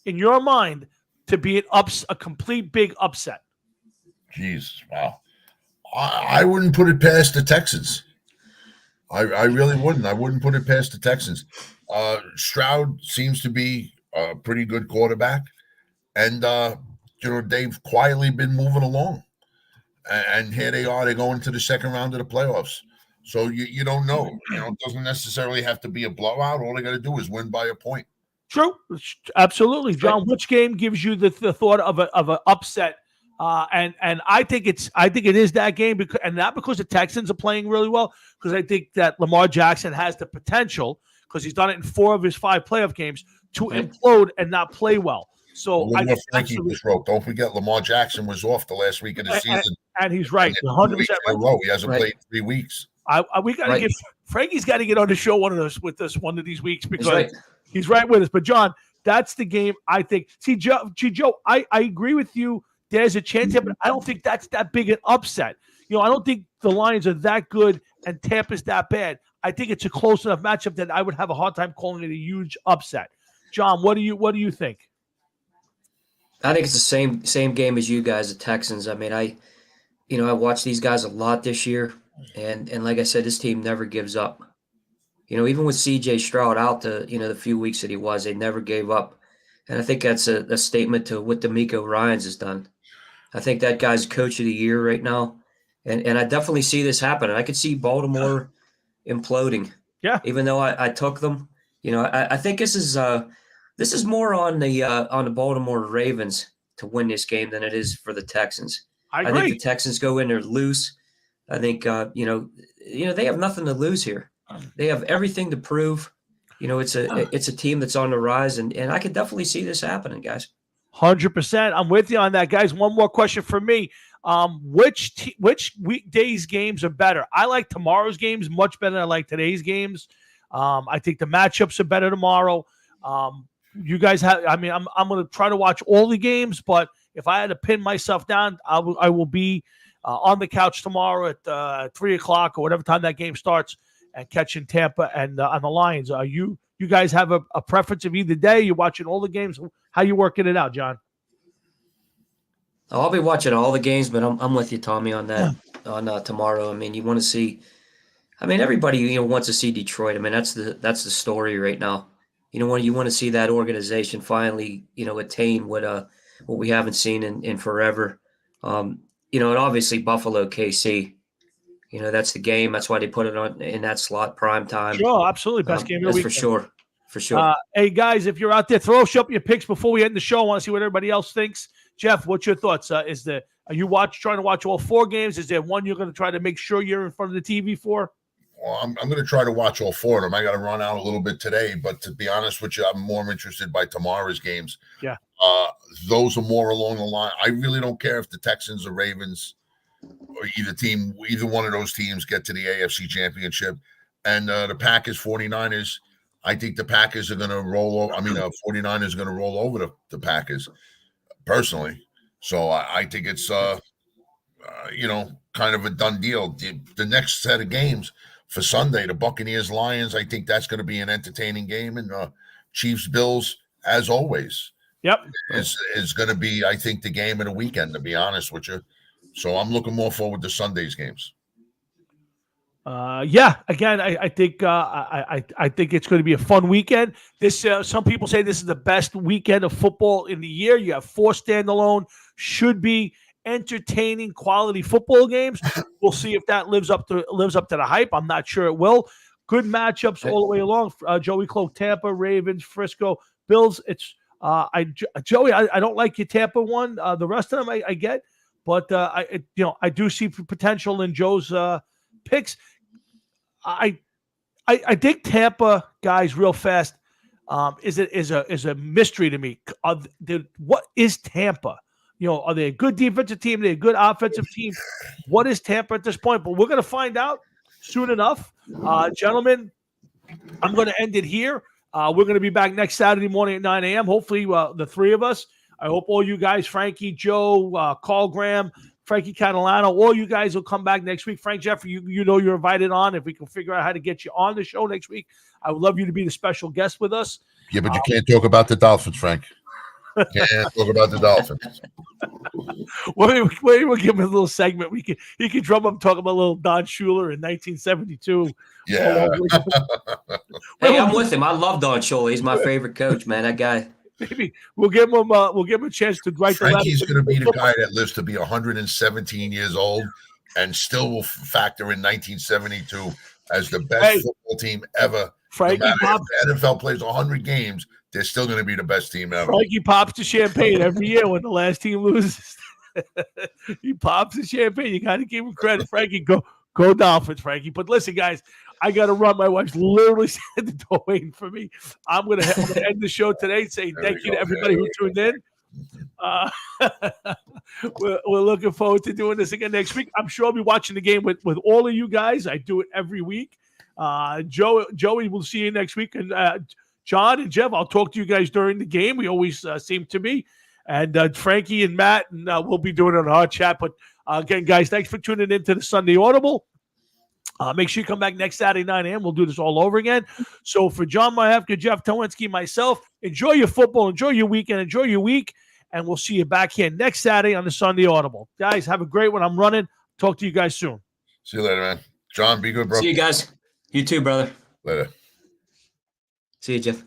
in your mind to be a complete big upset? Jeez, wow. I wouldn't put it past the Texans. I really wouldn't. I wouldn't put it past the Texans. Stroud seems to be a pretty good quarterback, and they've quietly been moving along. And here they are. They're going to the second round of the playoffs. So you don't know. It doesn't necessarily have to be a blowout. All they got to do is win by a point. True, absolutely, John. Which game gives you the thought of an upset? And I think it is that game not because the Texans are playing really well, because I think that Lamar Jackson has the potential, because he's done it in 4 of his 5 playoff games, to implode and not play well. So Frankie just wrote. Don't forget, Lamar Jackson was off the last week of the season, and he's right, 100% right. He hasn't played 3 weeks. We got to get Frankie's got to get on the show one of these weeks, because he's right with us. But John, that's the game I think. See, Joe, I agree with you. There's a chance here, but I don't think that's that big an upset. I don't think the Lions are that good and Tampa's that bad. I think it's a close enough matchup that I would have a hard time calling it a huge upset. John, what do you think? I think it's the same game as you guys, the Texans. I mean, I watched these guys a lot this year, and like I said, this team never gives up. Even with C.J. Stroud out the few weeks that he was, they never gave up. And I think that's a statement to what D'Amico Ryans has done. I think that guy's coach of the year right now. And I definitely see this happen. I could see Baltimore imploding. Yeah. Even though I took them. I think this is more on the Baltimore Ravens to win this game than it is for the Texans. I think agree. the Texans go in there loose. I think they have nothing to lose here. They have everything to prove. It's a team that's on the rise, and I could definitely see this happening, guys. 100%. I'm with you on that, guys. One more question for me. Which weekdays games are better? I like tomorrow's games much better than I like today's games. I think the matchups are better tomorrow. You guys have. I mean, I'm going to try to watch all the games, but if I had to pin myself down, I will be on the couch tomorrow at 3:00 or whatever time that game starts and catching Tampa and on the Lions. You guys have a preference of either day? You're watching all the games. How you working it out, John? I'll be watching all the games, but I'm with you, Tommy, on that on tomorrow. I mean, you want to see. I mean, everybody wants to see Detroit. I mean, that's the story right now. You want to see that organization finally attain what we haven't seen in forever. And obviously Buffalo KC. That's the game. That's why they put it on in that slot, prime time. Sure, absolutely, best game of the week for sure. For sure. Hey guys, if you're out there, throw up your picks before we end the show. I want to see what everybody else thinks. Jeff, what's your thoughts? Are you trying to watch all 4 games? Is there one you're going to try to make sure you're in front of the TV for? Well, I'm going to try to watch all 4 of them. I got to run out a little bit today, but to be honest with you, I'm more interested by tomorrow's games. Yeah. Those are more along the line. I really don't care if the Texans or Ravens or either one of those teams get to the AFC Championship. And the Packers 49ers, I think the Packers are going to roll over. 49ers are going to roll over the Packers personally. So I think it's, kind of a done deal. The next set of games for Sunday, the Buccaneers-Lions, I think that's going to be an entertaining game. And Chiefs-Bills, as always, is going to be, I think, the game of the weekend, to be honest with you. So I'm looking more forward to Sunday's games. Again, I think I think it's going to be a fun weekend. This some people say this is the best weekend of football in the year. You have 4 standalone, should be entertaining, quality football games. We'll see if that lives up to the hype. I'm not sure it will. Good matchups all the way along. Joey Cloak, Tampa, Ravens, Frisco, Bills. It's Joey. I don't like your Tampa one. The rest of them I get, but I do see potential in Joe's picks. I think Tampa, guys, real fast, is a mystery to me. What is Tampa? Are they a good defensive team? Are they a good offensive team? What is Tampa at this point? But we're going to find out soon enough. Gentlemen, I'm going to end it here. We're going to be back next Saturday morning at 9 a.m. Hopefully, the 3 of us. I hope all you guys, Frankie, Joe, Carl Graham, Frankie Catalano, all you guys will come back next week. Frank Jeffrey, you're invited on. If we can figure out how to get you on the show next week, I would love you to be the special guest with us. Yeah, but you can't talk about the Dolphins, Frank. Can't talk about the Dolphins. We'll give him a little segment. He can drum up, talk about little Don Shula in 1972. Yeah. Hey, I'm with him. I love Don Shula. He's my favorite coach, man. That guy. Maybe we'll give him a chance to write Frankie's going to be the guy that lives to be 117 years old and still will factor in 1972 as the best football team ever. Frankie no the NFL plays 100 games, they're still going to be the best team ever. Frankie pops the champagne every year when the last team loses. He pops the champagne. You got to give him credit, Frankie. Go Dolphins, Frankie. But listen, guys, I got to run. My wife's literally at the door waiting for me. I'm going to end the show today saying thank you to everybody who tuned in. We're looking forward to doing this again next week. I'm sure I'll be watching the game with all of you guys. I do it every week. Joey, we'll see you next week. And John and Jeff, I'll talk to you guys during the game. We always seem to be. And Frankie and Matt, and we'll be doing it on our chat. But again, guys, thanks for tuning in to the Sunday Audible. Make sure you come back next Saturday, 9 a.m. We'll do this all over again. So for John Majewka, Jeff Towinski, myself, enjoy your football, enjoy your weekend, enjoy your week, and we'll see you back here next Saturday on the Sunday Audible. Guys, have a great one. I'm running. Talk to you guys soon. See you later, man. John, be good, bro. See you guys. You too, brother. Later. See you, Jeff.